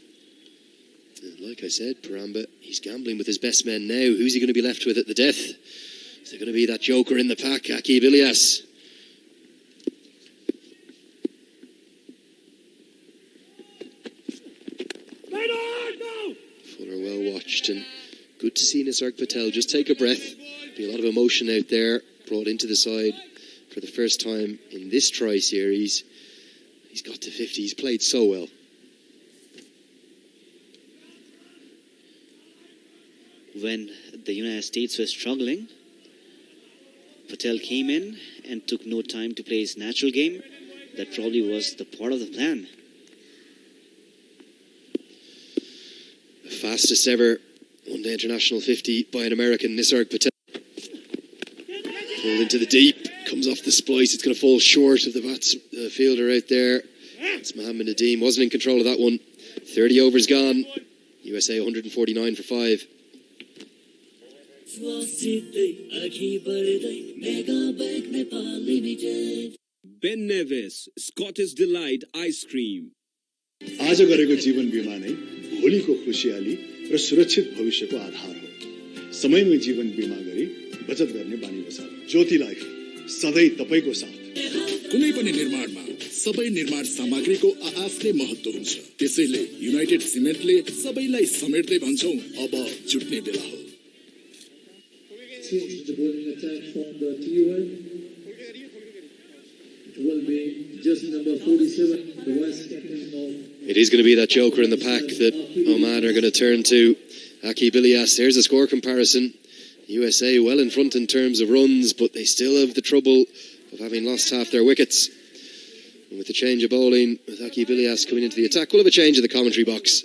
Like I said, Paramba, he's gambling with his best men now. Who's he going to be left with at the death? Is there going to be that joker in the pack, Akib Ilyas? Fuller well watched, and good to see Nisarg Patel just take a breath. Be a lot of emotion out there, brought into the side for the first time in this tri-series. He's got to 50. He's played so well. when the United States were struggling, Patel came in and took no time to play his natural game. That probably was the part of the plan. The fastest ever one-day international 50 by an American, Nisarg Patel. Pulled into the deep, comes off the splice. It's going to fall short of the fielder out there. It's Mohammed Nadeem, wasn't in control of that one. 30 overs gone. USA 149 for 5. Ben Nevis, Scottish Delight Ice Cream. आज गरेको जीवन बीमा नै भोलिको खुशियाली र सुरक्षित भविष्यको आधार हो। समयमै जीवन बीमा गरी बचत गर्ने बानी बसाऊ। ज्योति लाइफ सधैँ तपाईको साथ। कुनै पनि निर्माणमा सबै निर्माण सामग्रीको आफ्नै महत्त्व हुन्छ। त्यसैले युनाइटेड सिमेन्टले सबैलाई समेट्दै भन्छौं अब जुट्ने बेला हो। The bowling attack from the TUI. It will be just number 47, the vice captain of. It is going to be that joker in the pack that Oman are going to turn to. Akib Ilyas. There's a score comparison. USA well in front in terms of runs, but they still have the trouble of having lost half their wickets. And with the change of bowling, with Akib Ilyas coming into the attack, we'll have a change in the commentary box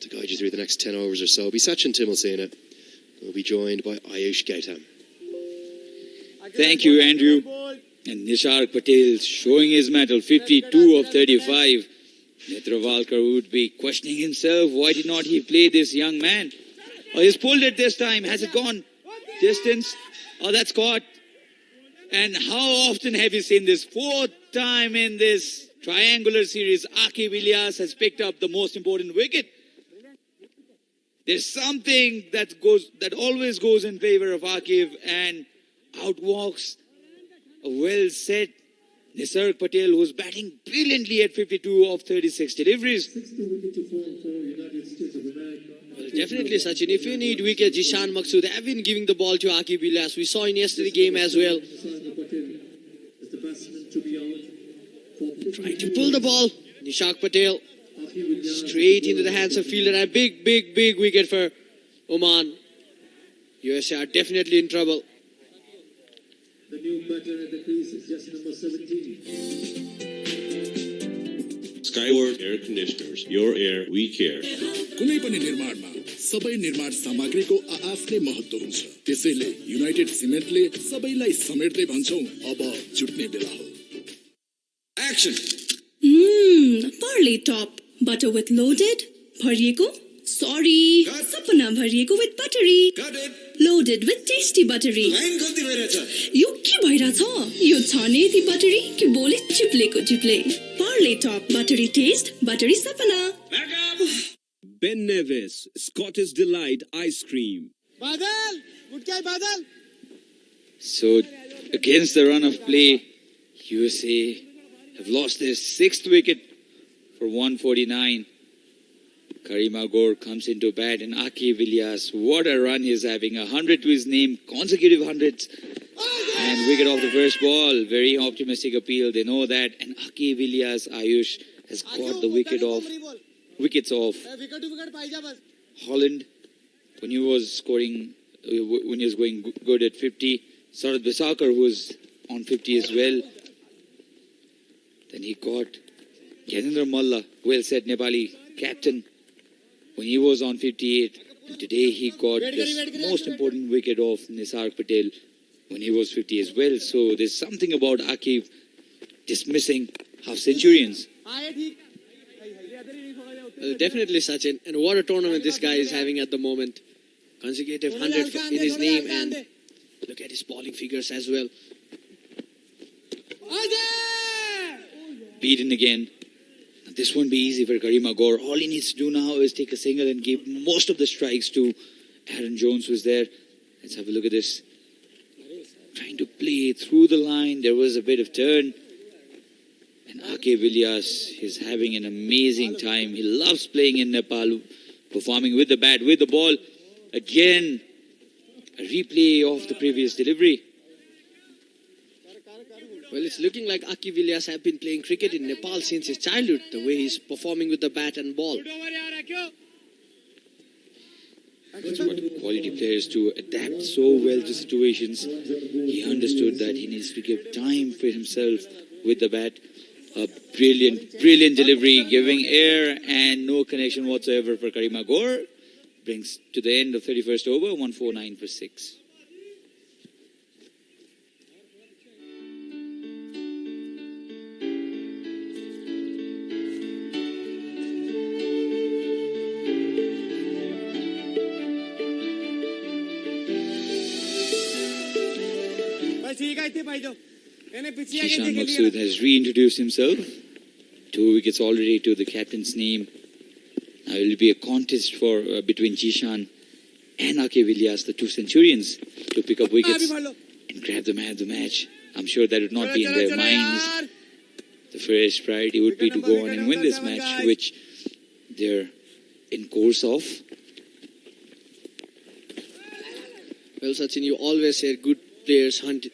to guide you through the next 10 overs or so. It'll be Sachin Timalsena. We'll be joined by Ayush Gautam. Thank you, Andrew. And Nisarg Patel showing his mettle, 52 of 35. Netravalkar would be questioning himself, why did not he play this young man? Oh, he's pulled it this time. Has it gone distance? Oh, that's caught. And how often have you seen this? 4th time in this triangular series, Akib Ilyas has picked up the most important wicket. There's something that always goes in favor of Akib, and outwalks a well-set Nisarg Patel, who's batting brilliantly at 52 of 36 deliveries. Well, definitely, Sachin. If you need wicket, Jishan Maqsood have been giving the ball to Akib Ilyas. We saw in yesterday's game as well. Trying to pull the ball. Nisarg Patel straight into the hands of fielder. A big, big, big wicket for Oman. USA are definitely in trouble. The new batter at the crease is just number 17. Skyward Air Conditioners. Your air, we care. कुनै पनि निर्माणमा सबै निर्माण सामग्रीको आफ्नै महत्त्व हुन्छ। त्यसैले United सिमेन्टले सबैलाई समेट्दै भन्छौं अब जुट्ने बेला हो। Action. Barley top. Butter with loaded. Bhariyeko? Sorry. Sapna bhariyeko with buttery. Got it. Loaded with tasty buttery. Line गल्ती भइरहेछ। यो के भइरहेछ? यो छ नि ती buttery कि बोले चिप्लेको चिप्ले. Barley top. Buttery taste. Buttery sapna. Ben Nevis, Scottish Delight Ice Cream. Badal! Good guy, Badal! So, against the run of play, USA have lost their 6th wicket for 149. Karima Gaur comes into bat, and Akib Ilyas, what a run he's having. 100 to his name, consecutive hundreds. And wicket off the first ball. Very optimistic appeal, they know that. And Akib Ilyas, Ayush, has got the wickets off. Holland, when he was scoring, when he was going good at 50. Sarat Bisakar, who was on 50 as well. Then he caught Gyanendra Malla, well said Nepali captain, when he was on 58. And today he got this most important wicket of Nisarg Patel when he was 50 as well. So there's something about Akib dismissing half-centurions. Definitely, Sachin. And what a tournament this guy is having at the moment. Consecutive 100 in his name, and look at his bowling figures as well. Beaten again. This won't be easy for Karima Gaur. All he needs to do now is take a single and give most of the strikes to Aaron Jones, who's there. Let's have a look at this. Trying to play through the line. There was a bit of turn. And Akib Ilyas is having an amazing time. He loves playing in Nepal, performing with the bat, with the ball. Again, a replay of the previous delivery. Well, it's looking like Akib Ilyas have been playing cricket in Nepal since his childhood, the way he's performing with the bat and ball. What quality players to adapt so well to situations. He understood that he needs to give time for himself with the bat. A brilliant delivery, giving air and no connection whatsoever for Karima Gore. Brings to the end of 31st over, 149 for 6. Jishan Maqsood has reintroduced himself. 2 wickets already to the captain's name. Now it will be a contest for between Jishan and Aqib Ilyas, the 2 centurions, to pick up wickets and grab the man of the match. I'm sure that would not be in their minds. The first priority would be to go on and win this match, which they're in course of. Well, Sachin, you always say good players hunt.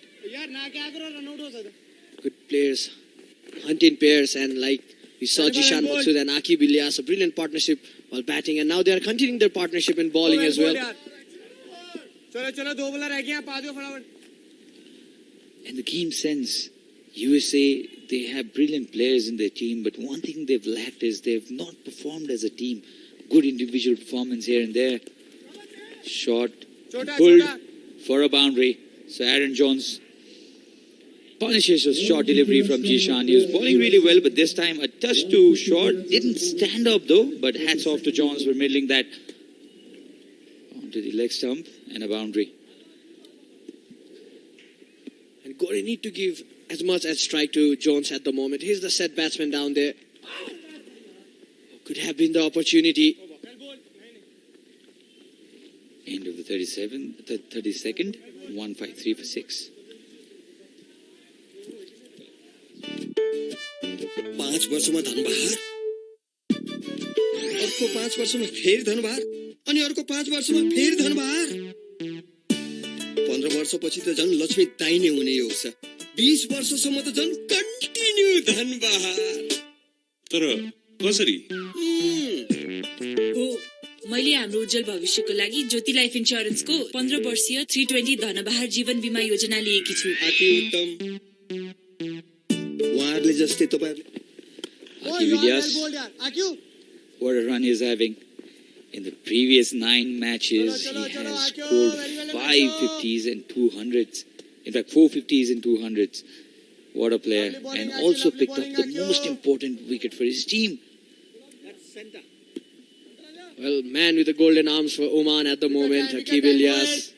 Good players hunt in pairs, and like we saw Jishan Maqsood and Aqib Ilyas, a brilliant partnership while batting, and now they are continuing their partnership in bowling as well. And the game sense, USA, they have brilliant players in their team, but one thing they've lacked is they've not performed as a team. Good individual performance here and there. Shot, pulled for a boundary. So Aaron Jones punishes a short delivery from Jishan. He was bowling really well, but this time a touch too short. Didn't stand up though, but hats off to Jones for middling that onto the leg stump and a boundary. And Gore need to give as much as strike to Jones at the moment. He's the set batsman down there. Could have been the opportunity. End of the 32nd, 153 for 6. 5 वर्षमा धनबहार, अर्को 5 वर्षमा फेरि धनबहार, अनि अर्को 5 वर्षमा फेरि धनबहार। 15 वर्षपछि त झन् लक्ष्मी दाइने हुने योग छ। 20 वर्षसम्म त झन् कन्टिन्यू धनबहार। तर कसरी? मैले हाम्रो उज्जवल भविष्यको लागि ज्योति लाइफ इन्स्योरेन्सको 15 वर्षीय 320 धनबहार जीवन बीमा योजना लिएकी छु। अति उत्तम। उहाँहरुले जस्तै तपाईहरुले Aqib Ilyas, what a run he's having. In the previous 9 matches, he has scored 5 50s and 200s. In fact, 4 50s and 200s. What a player. And also picked up the most important wicket for his team. Well, man with the golden arms for Oman at the moment, Aqib Ilyas.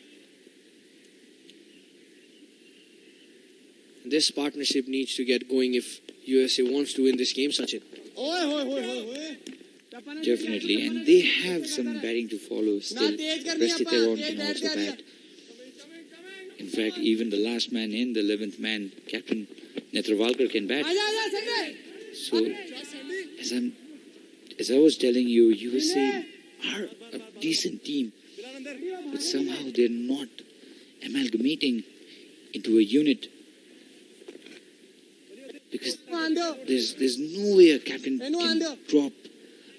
This partnership needs to get going if USA wants to win this game, Sachin. Definitely, and they have some batting to follow still. Resti Theron can also bat. In fact, even the last man in, the 11th man, Captain Netravalkar, can bat. So, as I was telling you, USA are a decent team, but somehow they're not amalgamating into a unit. Because there's no way a captain can drop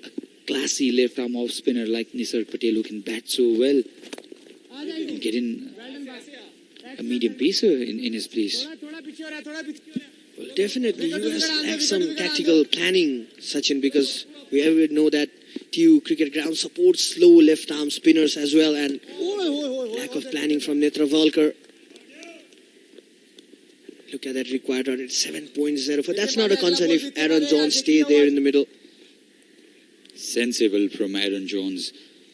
a classy left arm off spinner like Nisar Patel, who can bat so well, and get in a medium pacer in his place. Well, definitely, US lacks some tactical planning, Sachin, because we ever know that TU cricket ground supports slow left arm spinners as well, and lack of planning from Netravalkar. Look at that required run, it's 7.04. That's not a concern if Aaron Jones stays there in the middle. Sensible from Aaron Jones.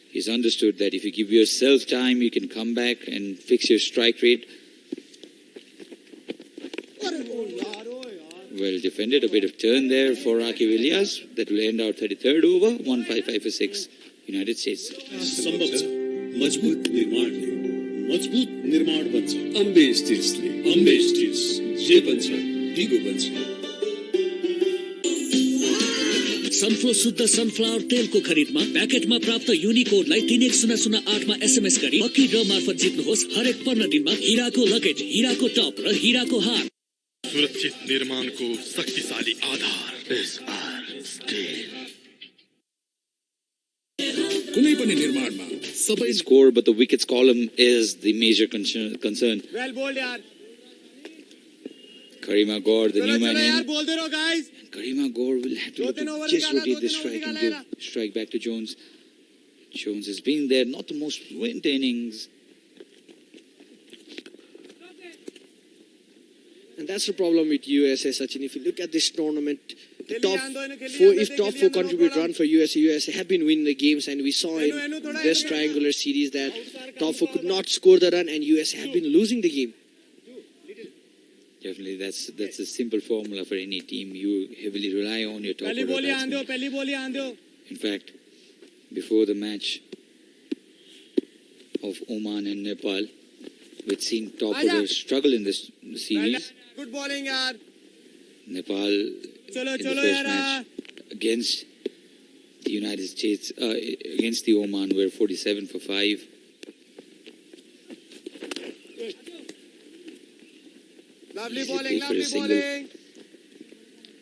He's understood that if you give yourself time, you can come back and fix your strike rate. Well defended, a bit of turn there for Aqib Ilyas. That will end out 33rd over, 155 for 6, United States. मजबूत निर्माण बन्छ Ambe स्टिल्सले Ambe stills जे बन्छ दिगो बन्छ सनफ्लो शुद्ध sunflower तेलको खरिदमा प्याकेटमा प्राप्त युनिकोडलाई 31008 मा एसएमएस गरी लकी ड्र मार्फत जित्नुहोस् हरेक 15 दिनमा हीराको लकेज हीराको टप र हीराको हार सुरक्षित निर्माणको शक्तिशाली आधार SR स्टील कुनै पनि निर्माणमा the score, but the wickets column is the major concern. Well bowled, yaar. Karima Gaur, the new man yaar, in. bol de raho, guys. Karima Gaur will have to look at just rotate the strike and give strike back to Jones. Jones has been there, not the most fluent innings. And that's the problem with USA, Sachin. If you look at this tournament, the top four contribute run for USA. USA have been winning the games, and we saw in this triangular series that top four could not score the run, and USA have been losing the game. Definitely, that's a simple formula for any team. You heavily rely on your top order batsmen. In fact, before the match of Oman and Nepal, we'd seen top orders struggle in this series. Good bowling, yaar. Nepal in the first match against the United States, against the Oman, were 47 for 5. Lovely bowling, lovely bowling.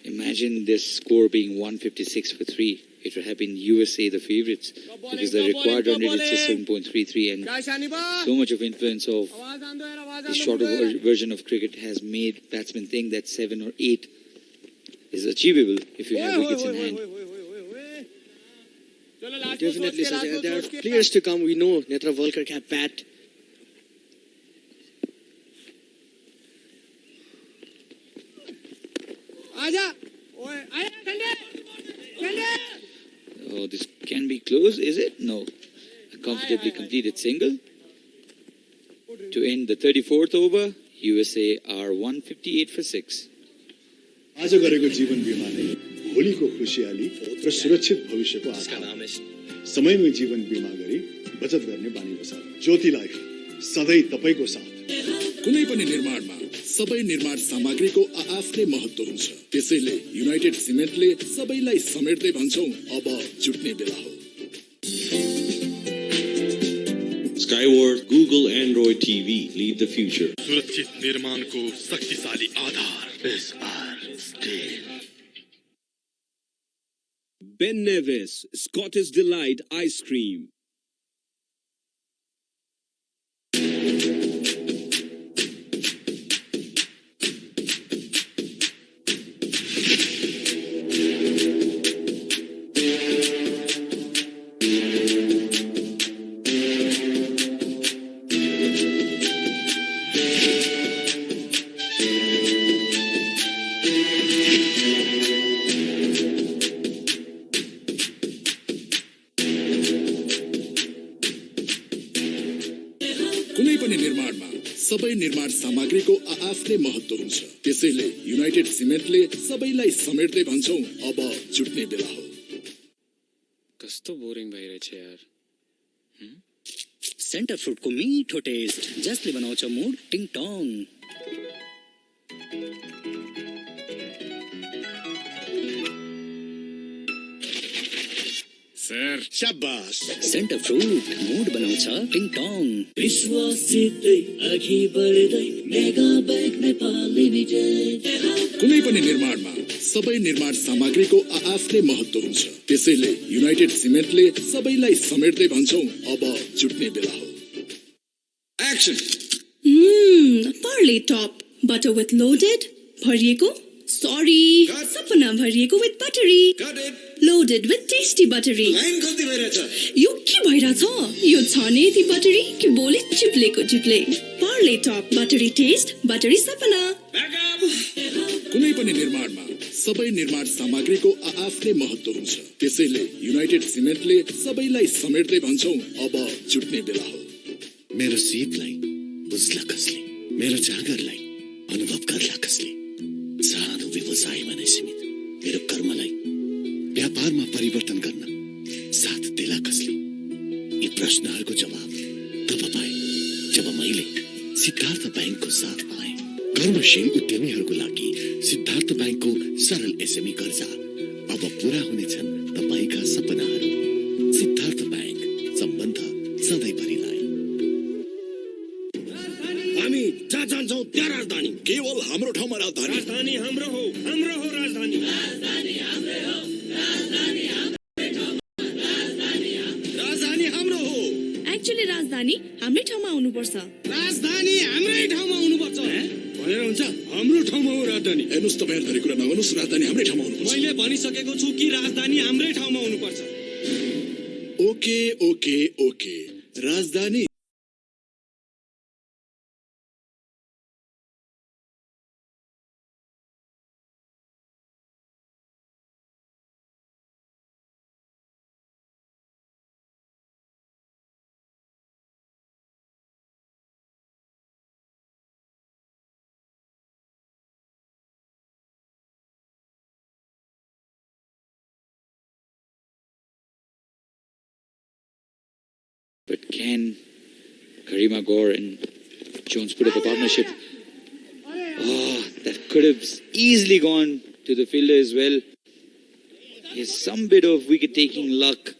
Imagine this score being 156 for 3. It would have been USA the favourites because the required run rate is just 7.33, and so much of influence of the shorter version of cricket has made batsmen think that 7 or 8 is achievable if you have wickets in hand. Definitely, Sachin. There are players to come. We know Netra Walker can bat. Oh, this can be close, is it? No. A comfortably completed single. To end the 34th over, USA are 158 for 6. आज गरेको जीवन बीमाले भोलिको खुशियाली र सुरक्षित भविष्यको आधार। समयमै जीवन बीमा गरी बचत गर्ने बानी बसाऊ। ज्योति लाइफ सधैँ तपाईको साथ। कुनै पनि निर्माणमा सबै निर्माण सामग्रीको आफ्नै महत्त्व हुन्छ। त्यसैले युनाइटेड सिमेन्टले सबैलाई समेट्दै भन्छौं, अब जुट्ने बेला हो। Skyward, Google, Android TV, lead the future. सुरक्षित निर्माण को शक्तिशाली आधार Ben Nevis, Scottish Delight Ice Cream. सबै निर्माण सामग्रीको आफ्नै महत्त्व हुन्छ। त्यसैले युनाइटेड सिमेन्टले सबैलाई समेट्दै भन्छौं, अब जुट्ने बेला हो। कस्तो बोरिङ भइरहेछ यार। सेन्टर फ्रुटको मिठो टेस्ट जसले बनाउँछ मुड टिङटङ। सर शाबाश। सेन्टर फ्रुट मुड बनाउँछ टिङटङ। विश्वासितै अघि बढ्दै मेगा बैंक नेपाल लिमिटेड। कुनै पनि निर्माणमा सबै निर्माण सामग्रीको आफ्नै महत्त्व हुन्छ। त्यसैले युनाइटेड सिमेन्टले सबैलाई समेट्दै भन्छौं, अब जुट्ने बेला हो। Action. Parle top butter with loaded भरिएको सरी सपना भरिएको with buttery loaded with tasty buttery. यो के भइरहेछ? यो छ नि यति बटरी कि बोले चिप्लेको चिप्ले। Parle top buttery taste buttery सपना। कुनै पनि निर्माणमा सबै निर्माण सामग्रीको आफ्नै महत्त्व हुन्छ। त्यसैले युनाइटेड सिमेन्टले सबैलाई समेट्दै भन्छौं, अब जुट्ने बेला हो। मेरो सीपलाई बुझ्ला कसले, मेरो जागरलाई अनुभव गर्ला कसले, सानो व्यवसायमा नै सीमित मेरो कर्मलाई व्यापारमा परिवर्तन गर्न साथ देला कसले। यी प्रश्नहरूको जवाब तब पाए जब मैले सिद्धार्थ बैंकको साथ पाएँ। कर्मशील उद्यमीहरूको लागि सिद्धार्थ बैंकको सरल एसएमई कर्जा अब पूरा हुनेछन् तपाईका सपनाहरू। सिद्धार्थ बैंक, सम्बन्ध सधैँभरिलाई। हामी जहाँ जान्छौँ त्यहाँ राजधानी। केवल हाम्रो ठाउँमा राजधानी। राजधानी हाम्रो हो राजधानी। एक्चुअली राजधानी हाम्रै ठाउँमा आउनुपर्छ राजधानी हाम्रै ठाउँमा आउनुपर्छ भनेर हुन्छ हाम्रो ठाउँमा हो राजधानी हेर्नुस् तपाईहरु धरी कुरा नगर्नुस् राजधानी हाम्रै ठाउँमा आउनुपर्छ मैले भनिसकेको छु कि राजधानी हाम्रै ठाउँमा आउनुपर्छ ओके ओके ओके राजधानी But can Karima Gore and Jones put up a partnership? Oh, that could have easily gone to the fielder as well. Here's some bit of wicket-taking luck.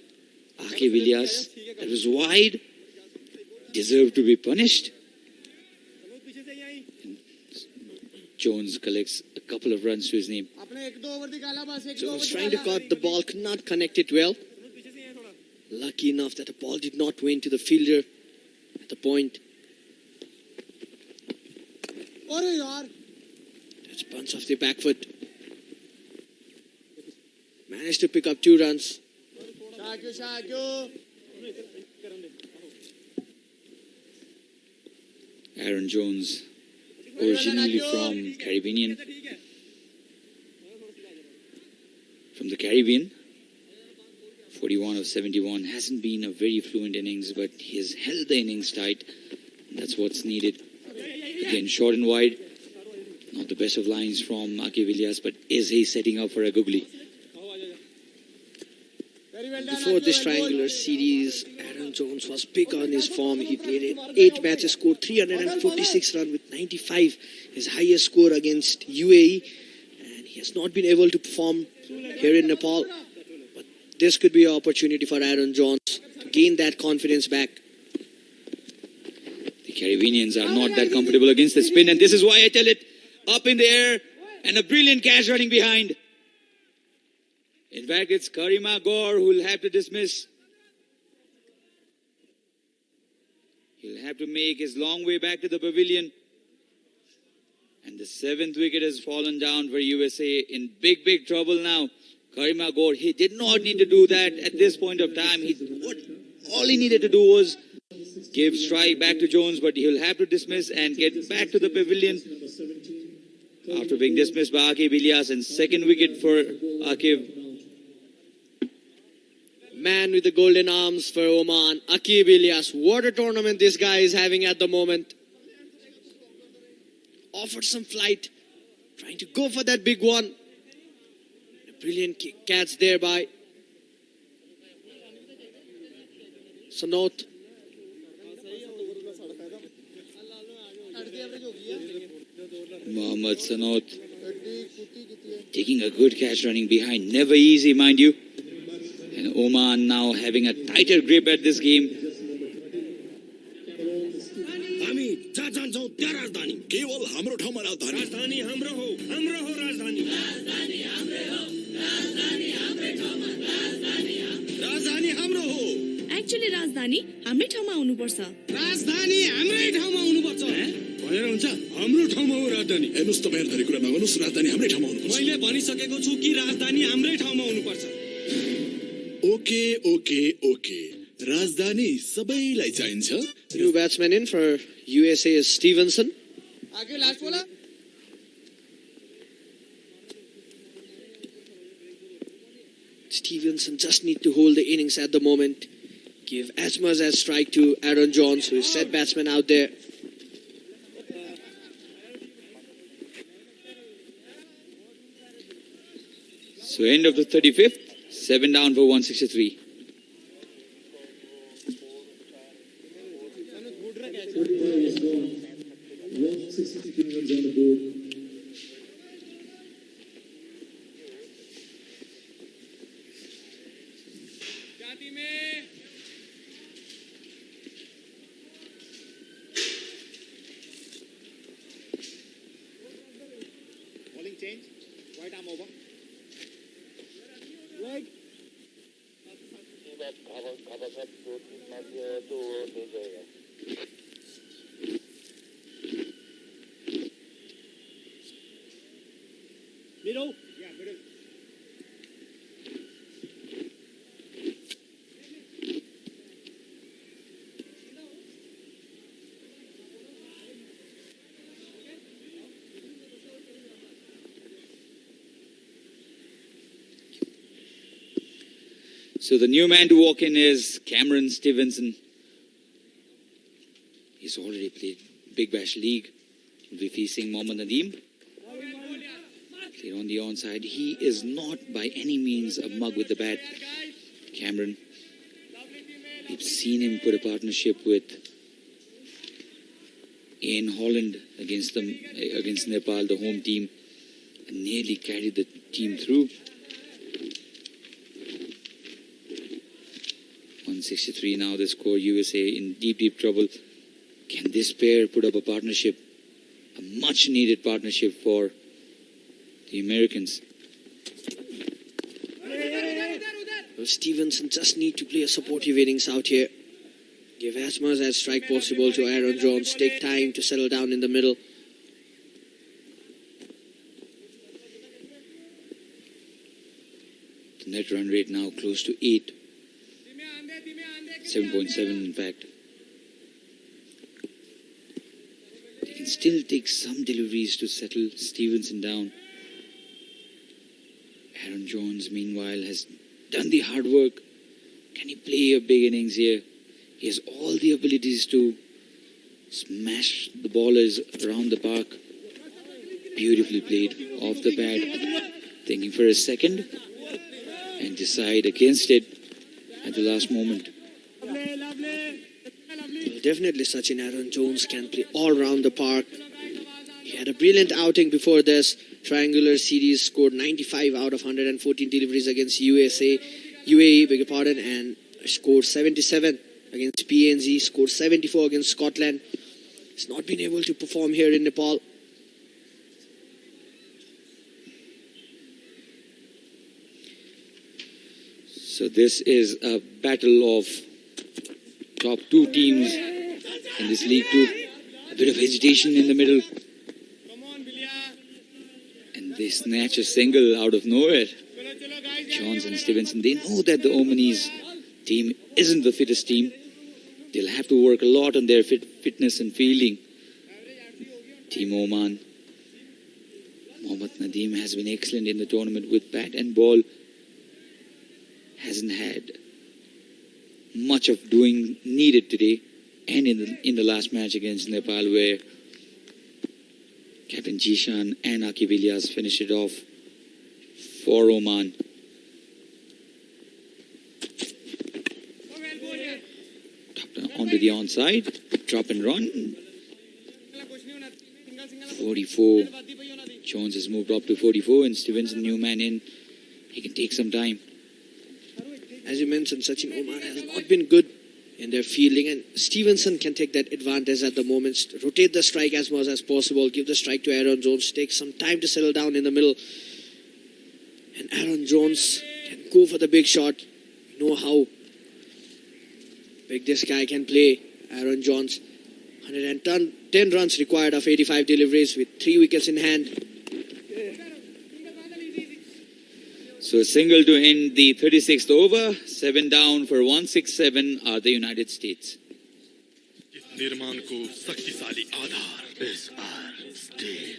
Ake Villiers, that was wide, deserved to be punished. And Jones collects a couple of runs to his name. Jones trying to cut the ball, could not connect it well. Lucky enough that the ball did not went to the fielder at the point. That's bunch off the back foot. Managed to pick up 2 runs. Aaron Jones, originally from the Caribbean. 41 of 71, hasn't been a very fluent innings, but he's held the innings tight. That's what's needed. Again, short and wide. Not the best of lines from Ake Villiers, but is he setting up for a googly? Before this triangular series, Aaron Jones was big on his form. He played 8 matches, scored 346 runs with 95, his highest score against UAE. And he has not been able to perform here in Nepal. This could be an opportunity for Aaron Jones to gain that confidence back. The Caribbeanians are not that comfortable against the spin, and this is why I tell it. Up in the air, and a brilliant catch running behind. In fact, it's Karima Gore who will have to dismiss. He'll have to make his long way back to the pavilion. And the 7th wicket has fallen down for USA in big, big trouble now. Karima Gore, he did not need to do that at this point of time. All he needed to do was give strike back to Jones, but he'll have to dismiss and get back to the pavilion after being dismissed by Ake Villiers, and 2nd wicket for Ake. Man with the golden arms for Oman, Ake Villiers. What a tournament this guy is having at the moment. Offered some flight, trying to go for that big one. Brilliant catch there by Sanot. Mohammad Sanot taking a good catch running behind. Never easy, mind you. And Oman now having a tighter grip at this game. केवल हाम्रो ठाउँमा राजधानी राजधानी हाम्रो हो राजधानी राजधानी हाम्रो हो एक्चुअली राजधानी हाम्रै ठाउँमा आउनुपर्छ राजधानी हाम्रै ठाउँमा आउनुपर्छ भनेर हुन्छ हाम्रो ठाउँमा हो राजधानी हेर्नुस् तपाईहरु धरी कुरा नगर्नुस् राजधानी हाम्रै ठाउँमा आउनुपर्छ मैले भनिसकेको छु कि राजधानी हाम्रै ठाउँमा आउनुपर्छ ओके ओके ओके राजधानी सबैलाई चाहिन्छ. New batsman in for USA is Stevenson. आगे लास्ट बोला. Stevenson just need to hold the innings at the moment. Give as much as strike to Aaron Jones, who is set batsman out there. So end of the 35th, 7 down for 163. Is gone. 163 runs on the board. Bowling change. Right arm over. Right. So the new man to walk in is Cameron Stevenson. He's already played Big Bash League. We'll be facing Mohammad Nadeem. Clear on the onside. He is not by any means a mug with the bat, Cameron. We've seen him put a partnership with Ian Holland against Nepal, the home team, and nearly carried the team through. 163 now the score. USA in deep trouble. Can this pair put up a partnership, a much needed partnership for the Americans? Well, Stevenson just need to play a supportive innings out here. Give as much as strike possible to Aaron Jones. Take time to settle down in the middle. The net run rate now close to 8. 7.7 in fact. They can still take some deliveries to settle Stevenson down. Aaron Jones, meanwhile, has done the hard work. Can he play a big innings here? He has all the abilities to smash the ballers around the park. Beautifully played off the pad. Thinking for a second and decide against it at the last moment. Well, definitely Sachin, Aaron Jones can play all around the park. He had a brilliant outing before this. Triangular series, scored 95 out of 114 deliveries against UAE, beg your pardon, and scored 77 against PNG, scored 74 against Scotland. He's not been able to perform here in Nepal. So this is a battle of top two teams in this league too. A bit of hesitation in the middle. And they snatch a single out of nowhere. Jones and Stevenson, they know that the Omanese team isn't the fittest team. They'll have to work a lot on their fitness and fielding. Team Oman. Mohammad Nadeem has been excellent in the tournament with bat and ball. Hasn't had much of doing needed today and in the last match against Nepal, where Captain Jishan and Aqib Ilyas finished it off for Oman. Onto the onside, drop and run. 44. Jones has moved up to 44 and Stevenson, new man in. He can take some time. As you mentioned, Sachin, Oman has not been good in their fielding, and Stevenson can take that advantage at the moment. Rotate the strike as much as possible. Give the strike to Aaron Jones. Take some time to settle down in the middle. And Aaron Jones can go for the big shot. You know how big this guy can play. Aaron Jones, 110 runs required of 85 deliveries with 3 wickets in hand. So a single to end the 36th over. 7 down for 167 are the United States. निर्माण को शक्तिशाली आधार SR Steel.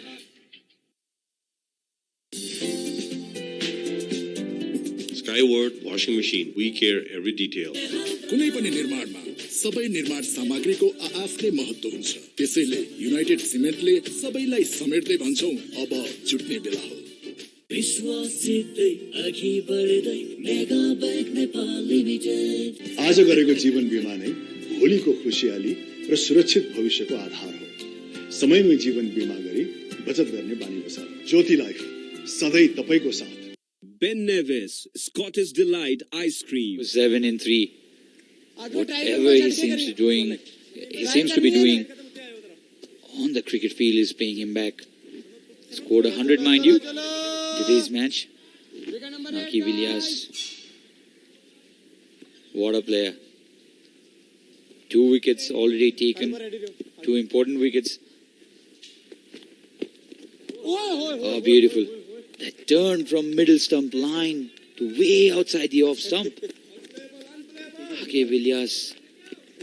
Skyward washing machine. We care every detail. कुनै पनि निर्माणमा सबै निर्माण सामग्रीको आफ्नै महत्त्व हुन्छ। त्यसैले युनाइटेड सिमेन्टले सबैलाई समेट्दै भन्छौं, अब जुट्ने बेला हो। विश्वासितै अघि बढ्दै मेगा बैंक नेपाल लिमिटेड। आज गरेको जीवन बीमा नै भोलिको खुशियाली र सुरक्षित भविष्यको आधार हो। समयमै जीवन बीमा गरी बचत गर्ने बानी बसाऊ। ज्योति लाइफ सधैँ तपाईको साथ। Ben Nevis, Scottish Delight Ice Cream. 7 in 3. Whatever he seems to be doing on the cricket field is paying him back. Scored 100, mind you, today's match. Aqib Ilyas, what a player. 2 wickets already taken, 2 important wickets. Oh, beautiful. That turn from middle stump line to way outside the off stump. Aqib Ilyas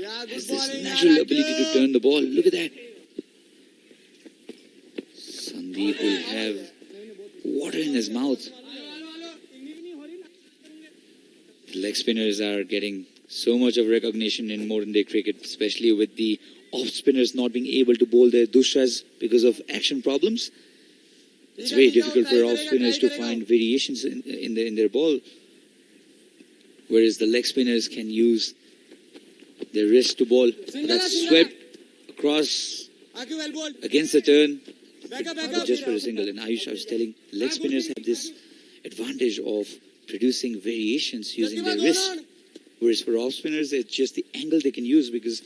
has this natural ability to turn the ball. Look at that. Sandeep will have water in his mouth. Leg spinners are getting so much of recognition in modern day cricket, especially with the off spinners not being able to bowl their dushas because of action problems. It's very difficult for off spinners to find variations in their ball, whereas the leg spinners can use their wrist to bowl. That's swept across against the turn, but just for a single. And Ayush, I was telling, leg spinners have this advantage of producing variations using their wrist, whereas for off spinners, it's just the angle they can use, because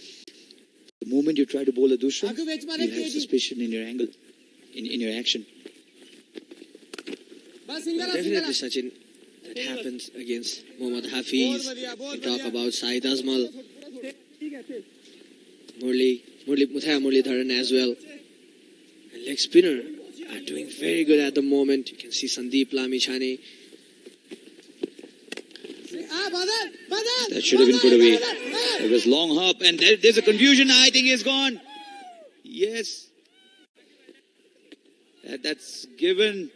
the moment you try to bowl a dusha, you have suspicion in your angle, in your action. Definitely, Sachin, that happens against Mohammad Hafiz. We talk about Saeed Azmal, Murli Dharan as well. And leg spinner are doing very good at the moment. You can see Sandeep Lamichhane. That should have been put away. It was long hop, and there's a confusion. I think he's gone. Yes. That's given